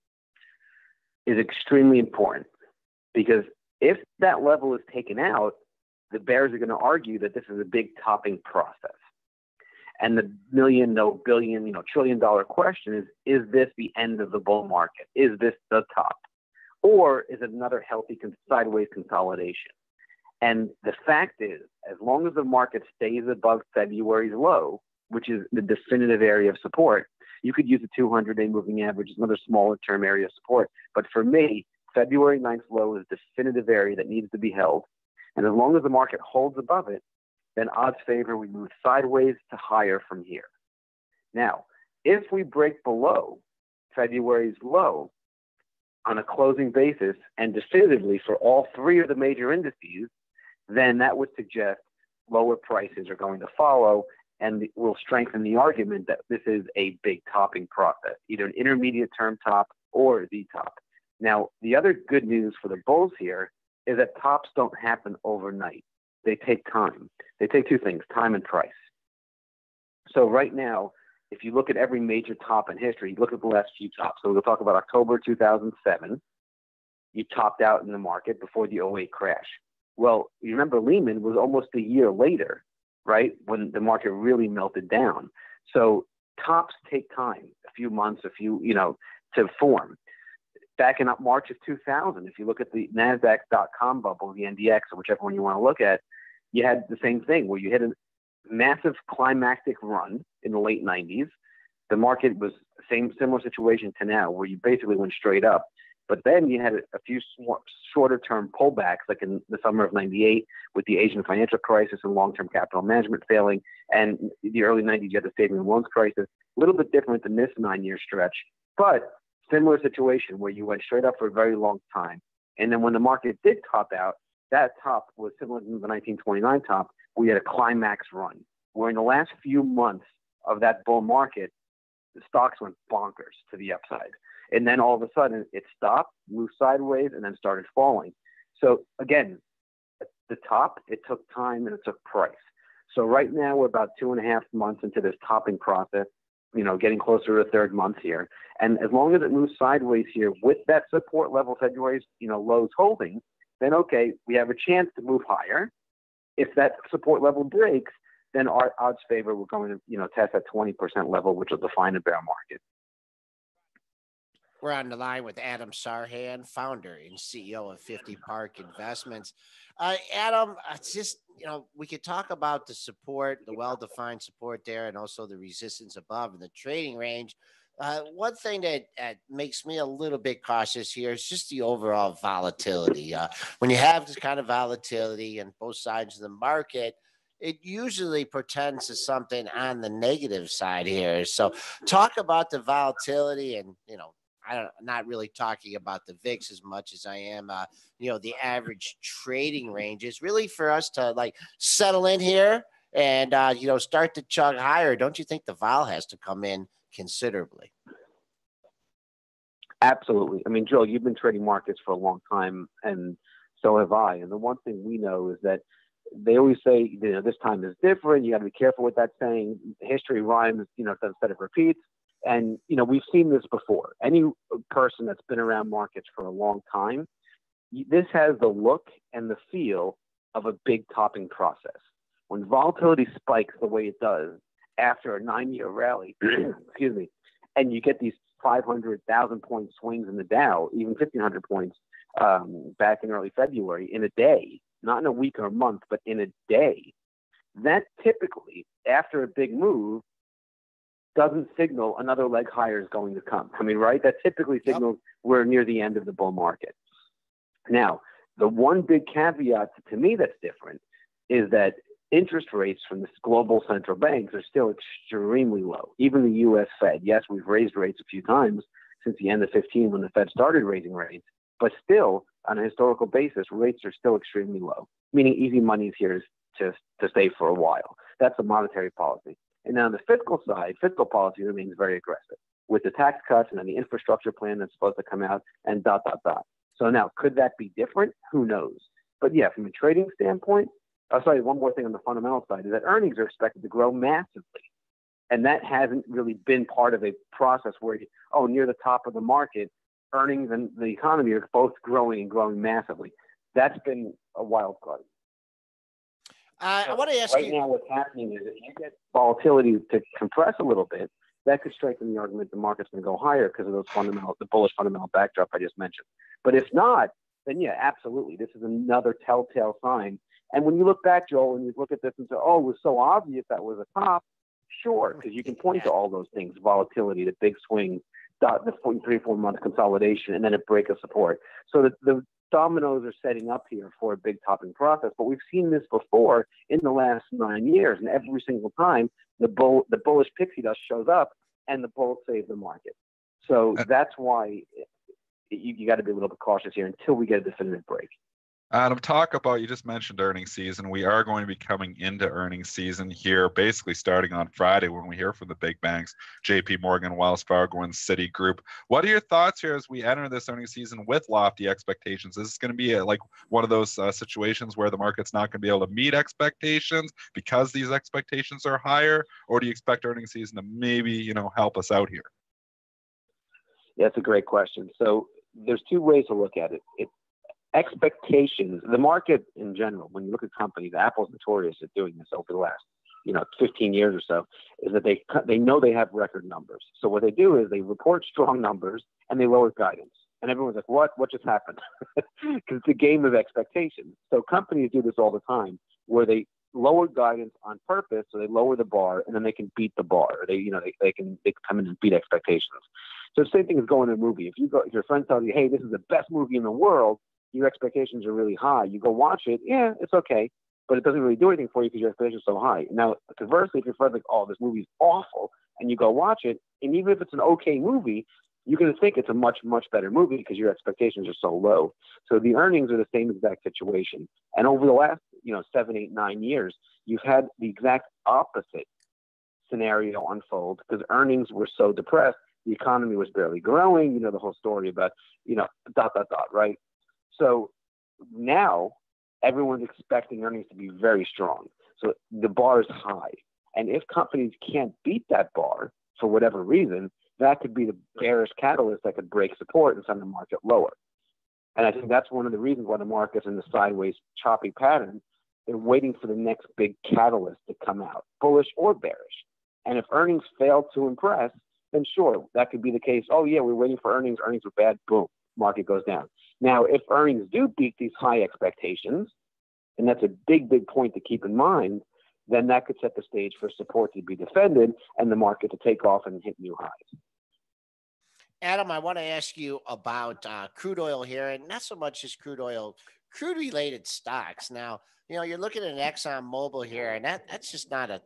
is extremely important, because if that level is taken out, the bears are going to argue that this is a big topping process. And the million, no billion, $1 trillion question is this the end of the bull market? Is this the top? Or is it another healthy sideways consolidation? And the fact is, as long as the market stays above February's low, which is the definitive area of support, you could use a 200-day moving average as another smaller term area of support. But for me, February 9th low is a definitive area that needs to be held. And as long as the market holds above it, then odds favor we move sideways to higher from here. Now, if we break below February's low on a closing basis and definitively for all three of the major indices, then that would suggest lower prices are going to follow, and will strengthen the argument that this is a big topping process, either an intermediate term top or the top. Now, the other good news for the bulls here is that tops don't happen overnight. They take time. They take two things, time and price. So right now, if you look at every major top in history, look at the last few tops. So we'll talk about October 2007. You topped out in the market before the '08 crash. Well, you remember Lehman was almost a year later, right, when the market really melted down. So tops take time, a few months, to form. Back in March of 2000, if you look at the NASDAQ.com bubble, the NDX, or whichever one you want to look at, you had the same thing where you hit a massive climactic run in the late 90s. The market was similar situation to now, where you basically went straight up. But then you had a few shorter-term pullbacks, like in the summer of '98 with the Asian financial crisis and long-term capital management failing, and the early '90s you had the savings and loans crisis. A little bit different than this 9-year stretch, but similar situation where you went straight up for a very long time. And then when the market did top out, that top was similar to the 1929 top, where you had a climax run, where in the last few months of that bull market, the stocks went bonkers to the upside. And then all of a sudden it stopped, moved sideways, and then started falling. So again, at the top, it took time and it took price. So right now we're about 2.5 months into this topping process, getting closer to the third month here. And as long as it moves sideways here with that support level, February's, lows holding, then okay, we have a chance to move higher. If that support level breaks, then our odds favor we're going to, test that 20% level, which will define a bear market.
We're on the line with Adam Sarhan, founder and CEO of 50 Park Investments. Adam, it's just, we could talk about the support, the well-defined support there, and also the resistance above in the trading range. One thing that makes me a little bit cautious here is just the overall volatility. When you have this kind of volatility on both sides of the market, it usually portends to something on the negative side here. So talk about the volatility and, I'm not really talking about the VIX as much as I am, the average trading ranges really for us to like settle in here and, start to chug higher. Don't you think the vol has to come in considerably?
Absolutely. I mean, Joel, you've been trading markets for a long time, and so have I. And the one thing we know is that they always say, this time is different. You got to be careful with that saying. History rhymes, instead of repeats. And, we've seen this before. Any person that's been around markets for a long time, this has the look and the feel of a big topping process. When volatility spikes the way it does after a 9-year rally, excuse me, and you get these 500,000 point swings in the Dow, even 1,500 points back in early February in a day, not in a week or a month, but in a day, that typically, after a big move, doesn't signal another leg higher is going to come. I mean, right? That typically signals we're near the end of the bull market. Now, the one big caveat to me that's different is that interest rates from the global central banks are still extremely low. Even the U.S. Fed, yes, we've raised rates a few times since the end of 2015 when the Fed started raising rates, but still, on a historical basis, rates are still extremely low, meaning easy money is here to stay for a while. That's a monetary policy. And now on the fiscal side, fiscal policy remains very aggressive with the tax cuts and then the infrastructure plan that's supposed to come out and ... So now, could that be different? Who knows? But yeah, from a trading standpoint, one more thing on the fundamental side is that earnings are expected to grow massively. And that hasn't really been part of a process where, near the top of the market, earnings and the economy are both growing and growing massively. That's been a wild card.
I want to ask
you. Right now, what's happening is if you get volatility to compress a little bit, that could strengthen the argument the market's going to go higher because of the bullish fundamental backdrop I just mentioned. But if not, then yeah, absolutely. This is another telltale sign. And when you look back, Joel, and you look at this and say, it was so obvious that was a top, sure, because you can point to all those things, volatility, the big swings, the 3-4 month consolidation, and then a break of support. So the dominoes are setting up here for a big topping process, but we've seen this before in the last 9 years, and every single time the bullish pixie dust shows up and the bull saves the market. So that's why you got to be a little bit cautious here until we get a definitive break.
Adam, you just mentioned earnings season. We are going to be coming into earnings season here, basically starting on Friday when we hear from the big banks, JP Morgan, Wells Fargo, and Citigroup. What are your thoughts here as we enter this earnings season with lofty expectations? Is this going to be like one of those situations where the market's not going to be able to meet expectations because these expectations are higher? Or do you expect earnings season to maybe, help us out here?
Yeah, that's a great question. So there's two ways to look at it. Expectations, the market in general, when you look at companies, Apple's notorious at doing this over the last, 15 years or so, is that they know they have record numbers. So what they do is they report strong numbers and they lower guidance. And everyone's like, what just happened? Because it's a game of expectations. So companies do this all the time where they lower guidance on purpose. So they lower the bar and then they can beat the bar. They can come in and beat expectations. So the same thing is going to a movie. If your friend tells you, hey, this is the best movie in the world, your expectations are really high. You go watch it, yeah, it's okay, but it doesn't really do anything for you because your expectations are so high. Now, conversely, if your friend's like, oh, this movie's awful, and you go watch it, and even if it's an okay movie, you're going to think it's a much, much better movie because your expectations are so low. So the earnings are the same exact situation. And over the last, 7, 8, 9 years, you've had the exact opposite scenario unfold because earnings were so depressed. The economy was barely growing, the whole story about, ... right? So now everyone's expecting earnings to be very strong. So the bar is high. And if companies can't beat that bar for whatever reason, that could be the bearish catalyst that could break support and send the market lower. And I think that's one of the reasons why the market's in the sideways choppy pattern. They're waiting for the next big catalyst to come out, bullish or bearish. And if earnings fail to impress, then sure, that could be the case. Oh yeah, we're waiting for earnings. Earnings were bad. Boom, market goes down. Now, if earnings do beat these high expectations, and that's a big, big point to keep in mind, then that could set the stage for support to be defended and the market to take off and hit new highs.
Adam, I want to ask you about crude oil here, and not so much as crude oil, crude related stocks. Now, you're looking at an Exxon Mobil here, and that's just not a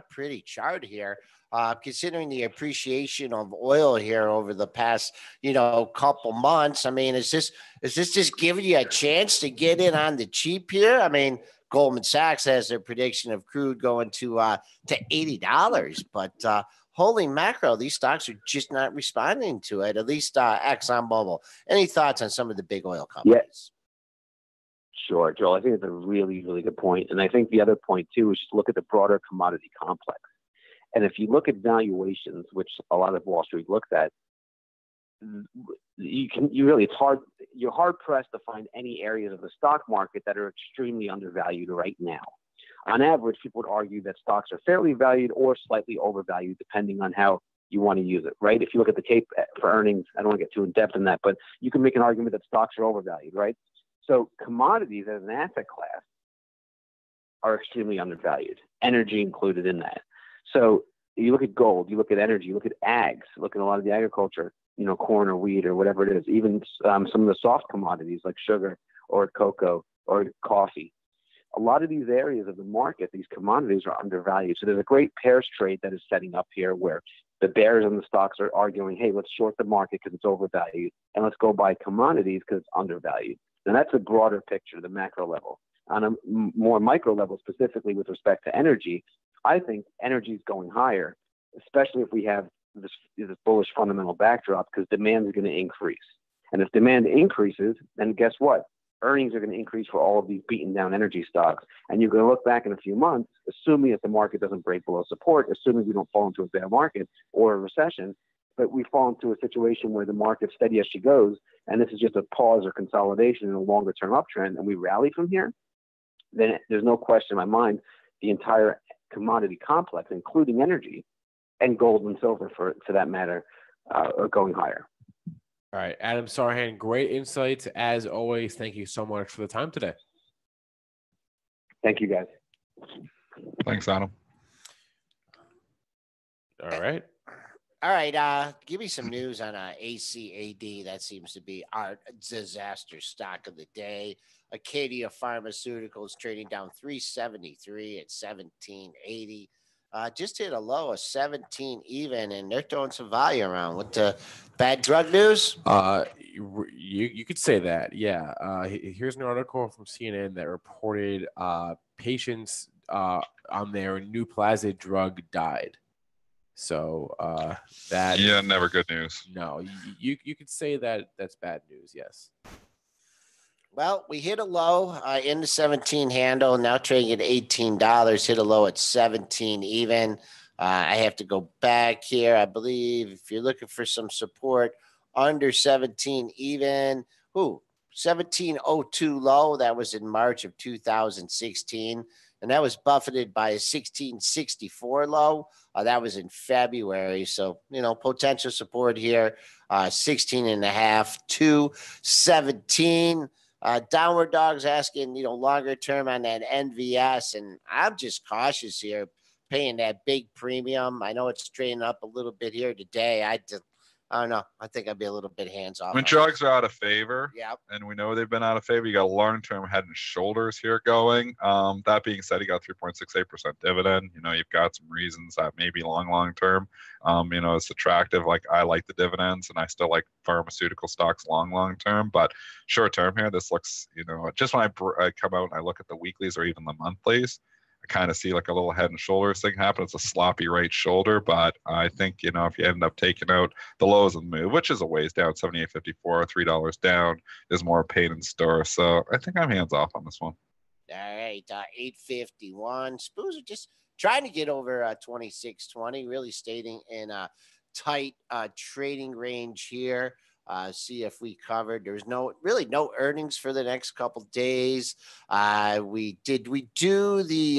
pretty chart here, considering the appreciation of oil here over the past, couple months. I mean, is this just giving you a chance to get in on the cheap here? I mean, Goldman Sachs has their prediction of crude going to $80, but holy mackerel, these stocks are just not responding to it, at least ExxonMobil. Any thoughts on some of the big oil companies?
Yeah. Sure, Joel. I think it's a really, really good point. And I think the other point, too, is just look at the broader commodity complex. And if you look at valuations, which a lot of Wall Street looks at, you're hard pressed to find any areas of the stock market that are extremely undervalued right now. On average, people would argue that stocks are fairly valued or slightly overvalued, depending on how you want to use it, right? If you look at the tape for earnings, I don't want to get too in depth in that, but you can make an argument that stocks are overvalued, right? So commodities as an asset class are extremely undervalued, energy included in that. So you look at gold, you look at energy, you look at ags, look at a lot of the agriculture, corn or wheat or whatever it is, even some of the soft commodities like sugar or cocoa or coffee. A lot of these areas of the market, these commodities are undervalued. So there's a great pairs trade that is setting up here where the bears and the stocks are arguing, hey, let's short the market because it's overvalued, and let's go buy commodities because it's undervalued. And that's a broader picture, the macro level. On a more micro level, specifically with respect to energy, I think energy is going higher, especially if we have this bullish fundamental backdrop, because demand is going to increase. And if demand increases, then guess what? Earnings are going to increase for all of these beaten down energy stocks. And you're going to look back in a few months, assuming that the market doesn't break below support, assuming we don't fall into a bear market or a recession, but we fall into a situation where the market's steady as she goes, and this is just a pause or consolidation in a longer term uptrend, and we rally from here, then there's no question in my mind the entire commodity complex, including energy and gold and silver for that matter, are going higher.
All right, Adam Sarhan, great insights as always. Thank you so much for the time today.
Thank you, guys.
Thanks, Adam.
All right.
All right, give me some news on ACAD. That seems to be our disaster stock of the day. Acadia Pharmaceuticals trading down 373 at 1780. Just hit a low of 17 even, and they're throwing some value around. With the bad drug news?
You could say that, yeah. Here's an article from CNN that reported patients on their Nuplazid drug died. So that
never good news.
No, you could say that that's bad news. Yes.
Well, we hit a low in the 17 handle, now trading at $18. Hit a low at 17 even. I have to go back here. I believe if you're looking for some support under 17 even, 1702 low. That was in March of 2016. And that was buffeted by a 1664 low. That was in February. So, potential support here, 16.5 to 17. Downward dogs asking, longer term on that NVS. And I'm just cautious here, paying that big premium. I know it's trading up a little bit here today. I don't know. I think I'd be a little bit hands off.
When drugs are out of favor,
yep,
and we know they've been out of favor, you got a long-term head and shoulders here going. That being said, you got 3.68% dividend. You've got some reasons that maybe long-term, it's attractive. Like I like the dividends, and I still like pharmaceutical stocks long-term. But short-term here, this looks, just when I come out and I look at the weeklies or even the monthlies, I kind of see like a little head and shoulders thing happen. It's a sloppy right shoulder, but I think, if you end up taking out the lows of the move, which is a ways down, 78.54, $3 down, is more pain in store. So I think I'm hands off on this one.
All right, 851. Spoos are just trying to get over 2620, really staying in a tight trading range here. See if we covered. There's really no earnings for the next couple days. We do the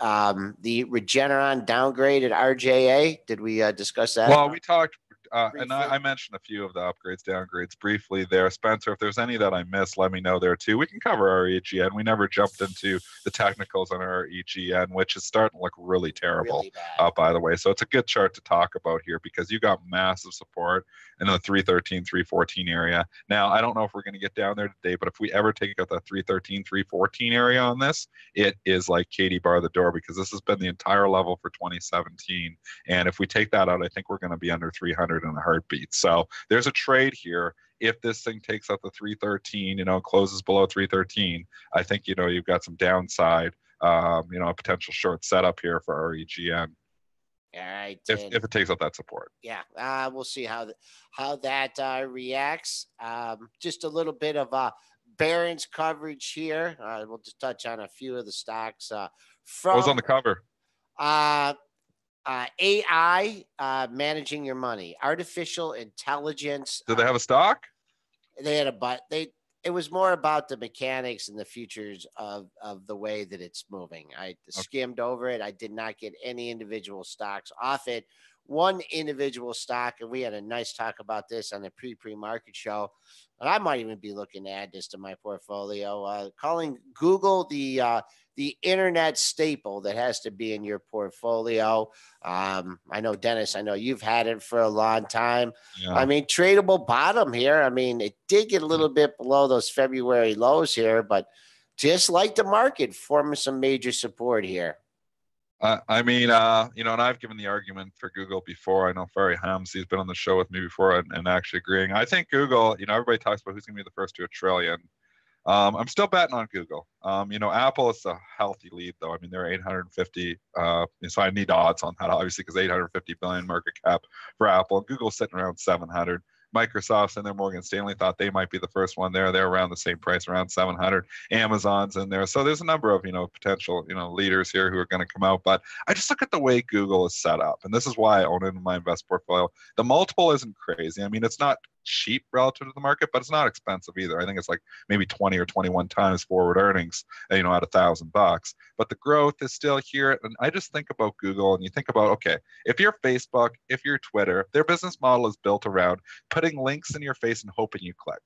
Regeneron downgrade at RJA? Did we discuss that?
Well, we talked and I mentioned a few of the upgrades, downgrades briefly there. Spencer, if there's any that I missed, let me know there too. We can cover our EGN. We never jumped into the technicals on our EGN, which is starting to look really terrible,
Really bad.
by the way. So it's a good chart to talk about here because you got massive support in the 313, 314 area. Now, I don't know if we're going to get down there today, but if we ever take out that 313, 314 area on this, it is like Katie bar the door because this has been the entire level for 2017. And if we take that out, I think we're going to be under 300 in a heartbeat. So there's a trade here. If this thing takes out the 313, closes below 313, I think, you've got some downside, a potential short setup here for our EGN.
All right.
If it takes out that support.
Yeah. We'll see how that reacts. Just a little bit of Barron's coverage here. We'll just touch on a few of the stocks.
What was on the cover?
AI managing your money, artificial intelligence.
Did they have a stock?
They had it was more about the mechanics and the futures of the way that it's moving. I skimmed over it. I did not get any individual stocks off it. One individual stock, and we had a nice talk about this on the pre-market show. And I might even be looking to add this to my portfolio. Calling Google the internet staple that has to be in your portfolio. I know, Dennis, I know you've had it for a long time.
Yeah.
I mean, tradable bottom here. I mean, it did get a little bit below those February lows here, but just like the market, forming some major support here.
And I've given the argument for Google before. I know Ferry Hamsey's been on the show with me before and actually agreeing. I think Google, everybody talks about who's going to be the first to $1 trillion. I'm still betting on Google. Apple is a healthy lead, though. I mean, they're 850. So I need odds on that, obviously, because 850 billion market cap for Apple. Google's sitting around 700. Microsoft's in there. Morgan Stanley thought they might be the first one there. They're around the same price, around 700. Amazon's in there. So there's a number of, potential, leaders here who are going to come out. But I just look at the way Google is set up. And this is why I own it in my invest portfolio. The multiple isn't crazy. I mean, it's not cheap relative to the market, but it's not expensive either. I think it's like maybe 20 or 21 times forward earnings, at $1,000. But the growth is still here. And I just think about Google and you think about, okay, if you're Facebook, if you're Twitter, their business model is built around putting links in your face and hoping you click.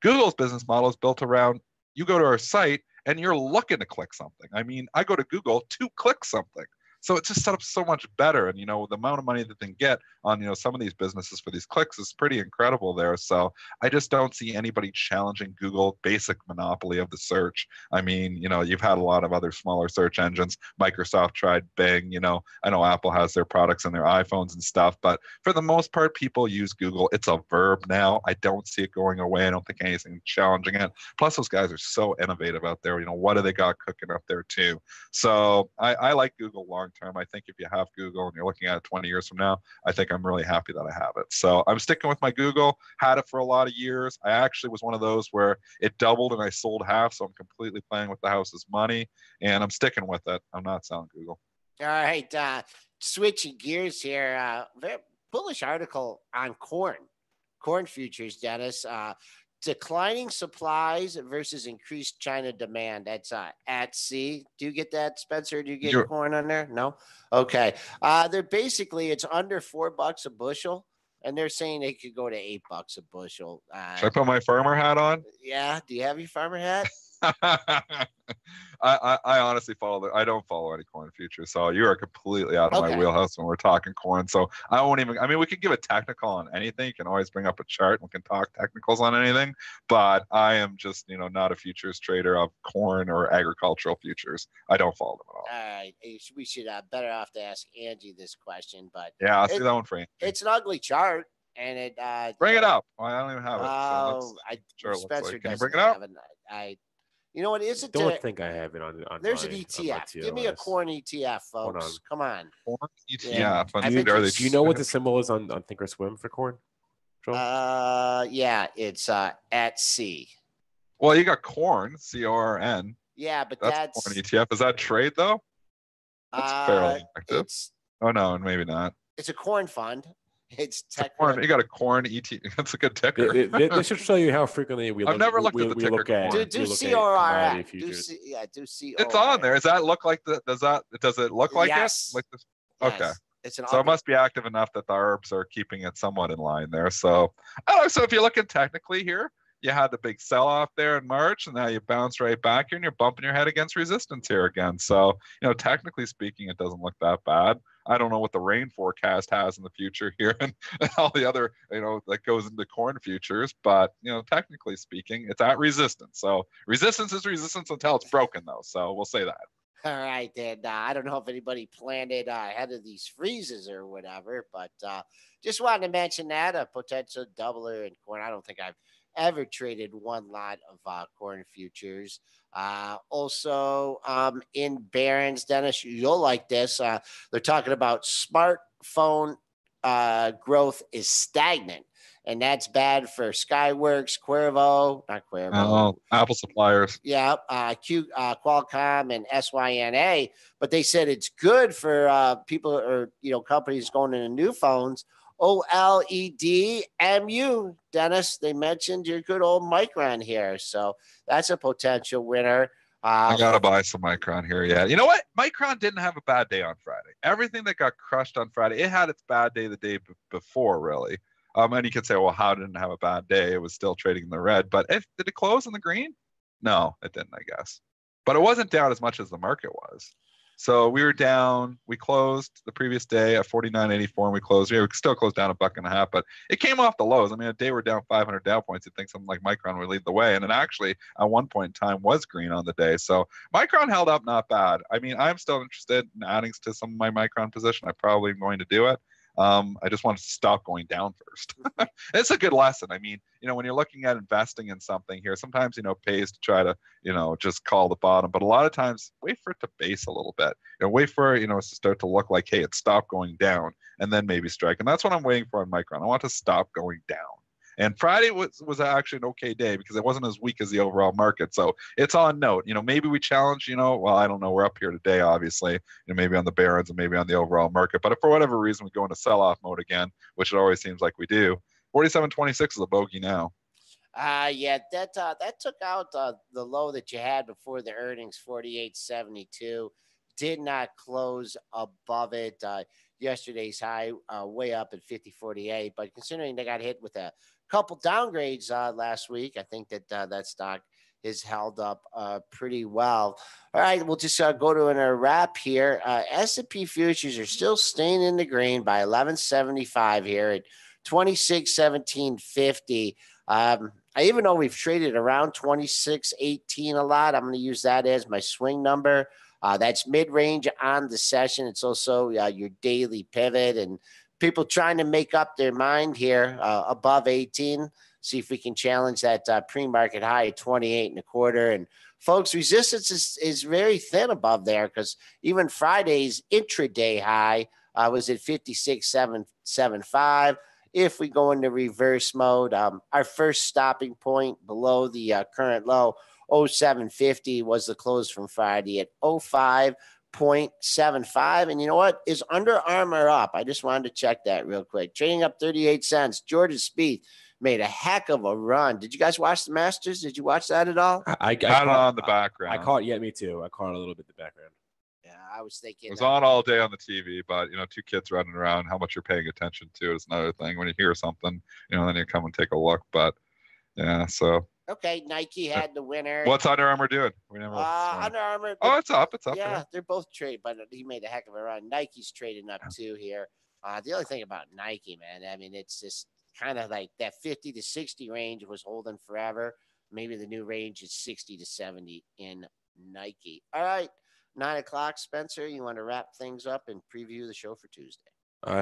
Google's business model is built around you go to our site and you're looking to click something. I mean, I go to Google to click something. So it's just set up so much better. And, the amount of money that they can get on, some of these businesses for these clicks is pretty incredible there. So I just don't see anybody challenging Google basic monopoly of the search. I mean, you've had a lot of other smaller search engines. Microsoft tried Bing, I know Apple has their products on their iPhones and stuff, but for the most part, people use Google. It's a verb now. I don't see it going away. I don't think anything challenging it. Plus those guys are so innovative out there. What do they got cooking up there too? So I like Google long term. I think if you have Google and you're looking at it 20 years from now, I think I'm really happy that I have it. So I'm sticking with my Google, had it for a lot of years. I actually was one of those where it doubled and I sold half. So I'm completely playing with the house's money and I'm sticking with it. I'm not selling Google.
All right. Switching gears here. Very bullish article on corn futures, Dennis. Declining supplies versus increased China demand. That's at sea. Do you get that, Spencer? Do you get corn on there? No? Okay. They're basically, it's under $4 a bushel, and they're saying it could go to $8 a bushel.
Should I put my farmer hat on?
Yeah. Do you have your farmer hat?
I honestly I don't follow any corn futures, so you are completely out of my wheelhouse when we're talking corn. So I won't even. I mean, we can give a technical on anything. You can always bring up a chart and we can talk technicals on anything. But I am just not a futures trader of corn or agricultural futures. I don't follow them at all.
All right, we should better off to ask Angie this question. But
yeah, I'll see that one for Angie.
It's an ugly chart, and it
bring it up. Well, I don't even have it. So
Spencer
can you
doesn't
bring it up?
have it. You know what? Is it?
Don't think I have it on.
There's an ETF. Give me a corn ETF, folks. Come on.
Corn ETF.
Yeah.
Do you know what the symbol is on Thinkorswim for corn?
Joel? Yeah, it's at C.
Well, you got corn, CORN.
Yeah, but
that's corn ETF. Is that trade though? That's fairly active. Oh no, maybe not.
It's a corn fund. It's
corn. You got a corn ETF. That's a good ticker.
This should show you how frequently we.
I've never looked at the ticker.
Do CORN. Do
It's on there. Does that look like the? Does it look like
yes.
it? Like this?
Yes.
Okay. So it must be active enough that the ARBs are keeping it somewhat in line there. So, so if you're looking technically here, you had the big sell-off there in March, and now you bounce right back here, and you're bumping your head against resistance here again. So, technically speaking, it doesn't look that bad. I don't know what the rain forecast has in the future here and all the other, that goes into corn futures, but, technically speaking, it's at resistance. So resistance is resistance until it's broken, though. So we'll say that.
All right, then. I don't know if anybody planned it ahead of these freezes or whatever, but just wanted to mention that a potential doubler in corn. I don't think I've ever traded one lot of corn futures. Also, in Barron's, Dennis, you'll like this. They're talking about smartphone growth is stagnant. And that's bad for Skyworks,
Apple suppliers.
Yeah, Qualcomm and SYNA. But they said it's good for people or companies going into new phones. OLED, MU, Dennis. They mentioned your good old Micron here, so that's a potential winner.
I gotta buy some Micron here. Yeah, you know what? Micron didn't have a bad day on Friday. Everything that got crushed on Friday, it had its bad day the day before, really. And you could say, well, how didn't it have a bad day? It was still trading in the red. But did it close in the green? No, it didn't, I guess. But it wasn't down as much as the market was. So we were down. We closed the previous day at 49.84, and we closed. We still closed down $1.50, but it came off the lows. I mean, a day we're down 500 Dow points. You'd think something like Micron would lead the way, and it actually at one point in time was green on the day. So Micron held up not bad. I mean, I'm still interested in adding to some of my Micron position. I probably am going to do it. I just wanted to stop going down first. It's a good lesson. I mean, when you're looking at investing in something here, sometimes, it pays to try to, just call the bottom. But a lot of times, wait for it to base a little bit. Wait for it, to start to look like, hey, it stopped going down, and then maybe strike. And that's what I'm waiting for on Micron. I want to stop going down. And Friday was actually an okay day because it wasn't as weak as the overall market. So it's on note. Maybe we challenge, well, I don't know. We're up here today, obviously, maybe on the Barron's and maybe on the overall market. But if for whatever reason we go into sell-off mode again, which it always seems like we do, 47.26 is a bogey now.
Yeah, that took out the low that you had before the earnings, 48.72. Did not close above it. Yesterday's high way up at 50.48. But considering they got hit with a couple downgrades last week, I think that stock is held up pretty well. All right, we'll just go to a wrap here. S&P futures are still staying in the green by 11.75 here at 26.1750. Even though we've traded around 26.18 a lot, I'm going to use that as my swing number. That's mid-range on the session. It's also your daily pivot and people trying to make up their mind here above 18. See if we can challenge that pre-market high at 28.25. And folks, resistance is very thin above there because even Friday's intraday high was at 56.775. If we go into reverse mode, our first stopping point below the current low, 0750 was the close from Friday at 05.75. And you know what? Is Under Armour up? I just wanted to check that real quick. Trading up 38 cents. Jordan Spieth made a heck of a run. Did you guys watch the Masters? Did you watch that at all?
I caught it on the background.
I caught it. Yeah, me too. I caught it a little bit in the background.
Yeah, I was thinking.
It was on all day on the TV, but, two kids running around, how much you're paying attention to is another thing. When you hear something, then you come and take a look. But, yeah, so.
Okay, Nike had the winner.
What's Under Armour doing?
Under Armour.
Oh, it's up.
Yeah, they're both trading, but he made a heck of a run. Nike's trading up too here. The other thing about Nike, man, I mean, it's just kind of like that 50 to 60 range was holding forever. Maybe the new range is 60 to 70 in Nike. All right, 9 o'clock, Spencer. You want to wrap things up and preview the show for Tuesday?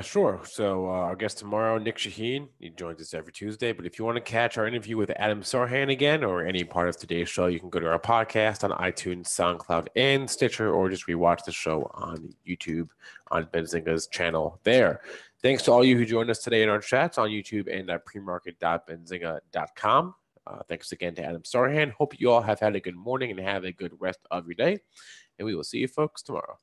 Sure. So our guest tomorrow, Nick Shaheen, he joins us every Tuesday. But if you want to catch our interview with Adam Sarhan again or any part of today's show, you can go to our podcast on iTunes, SoundCloud, and Stitcher, or just rewatch the show on YouTube on Benzinga's channel there. Thanks to all you who joined us today in our chats on YouTube and at premarket.benzinga.com. Thanks again to Adam Sarhan. Hope you all have had a good morning and have a good rest of your day. And we will see you folks tomorrow.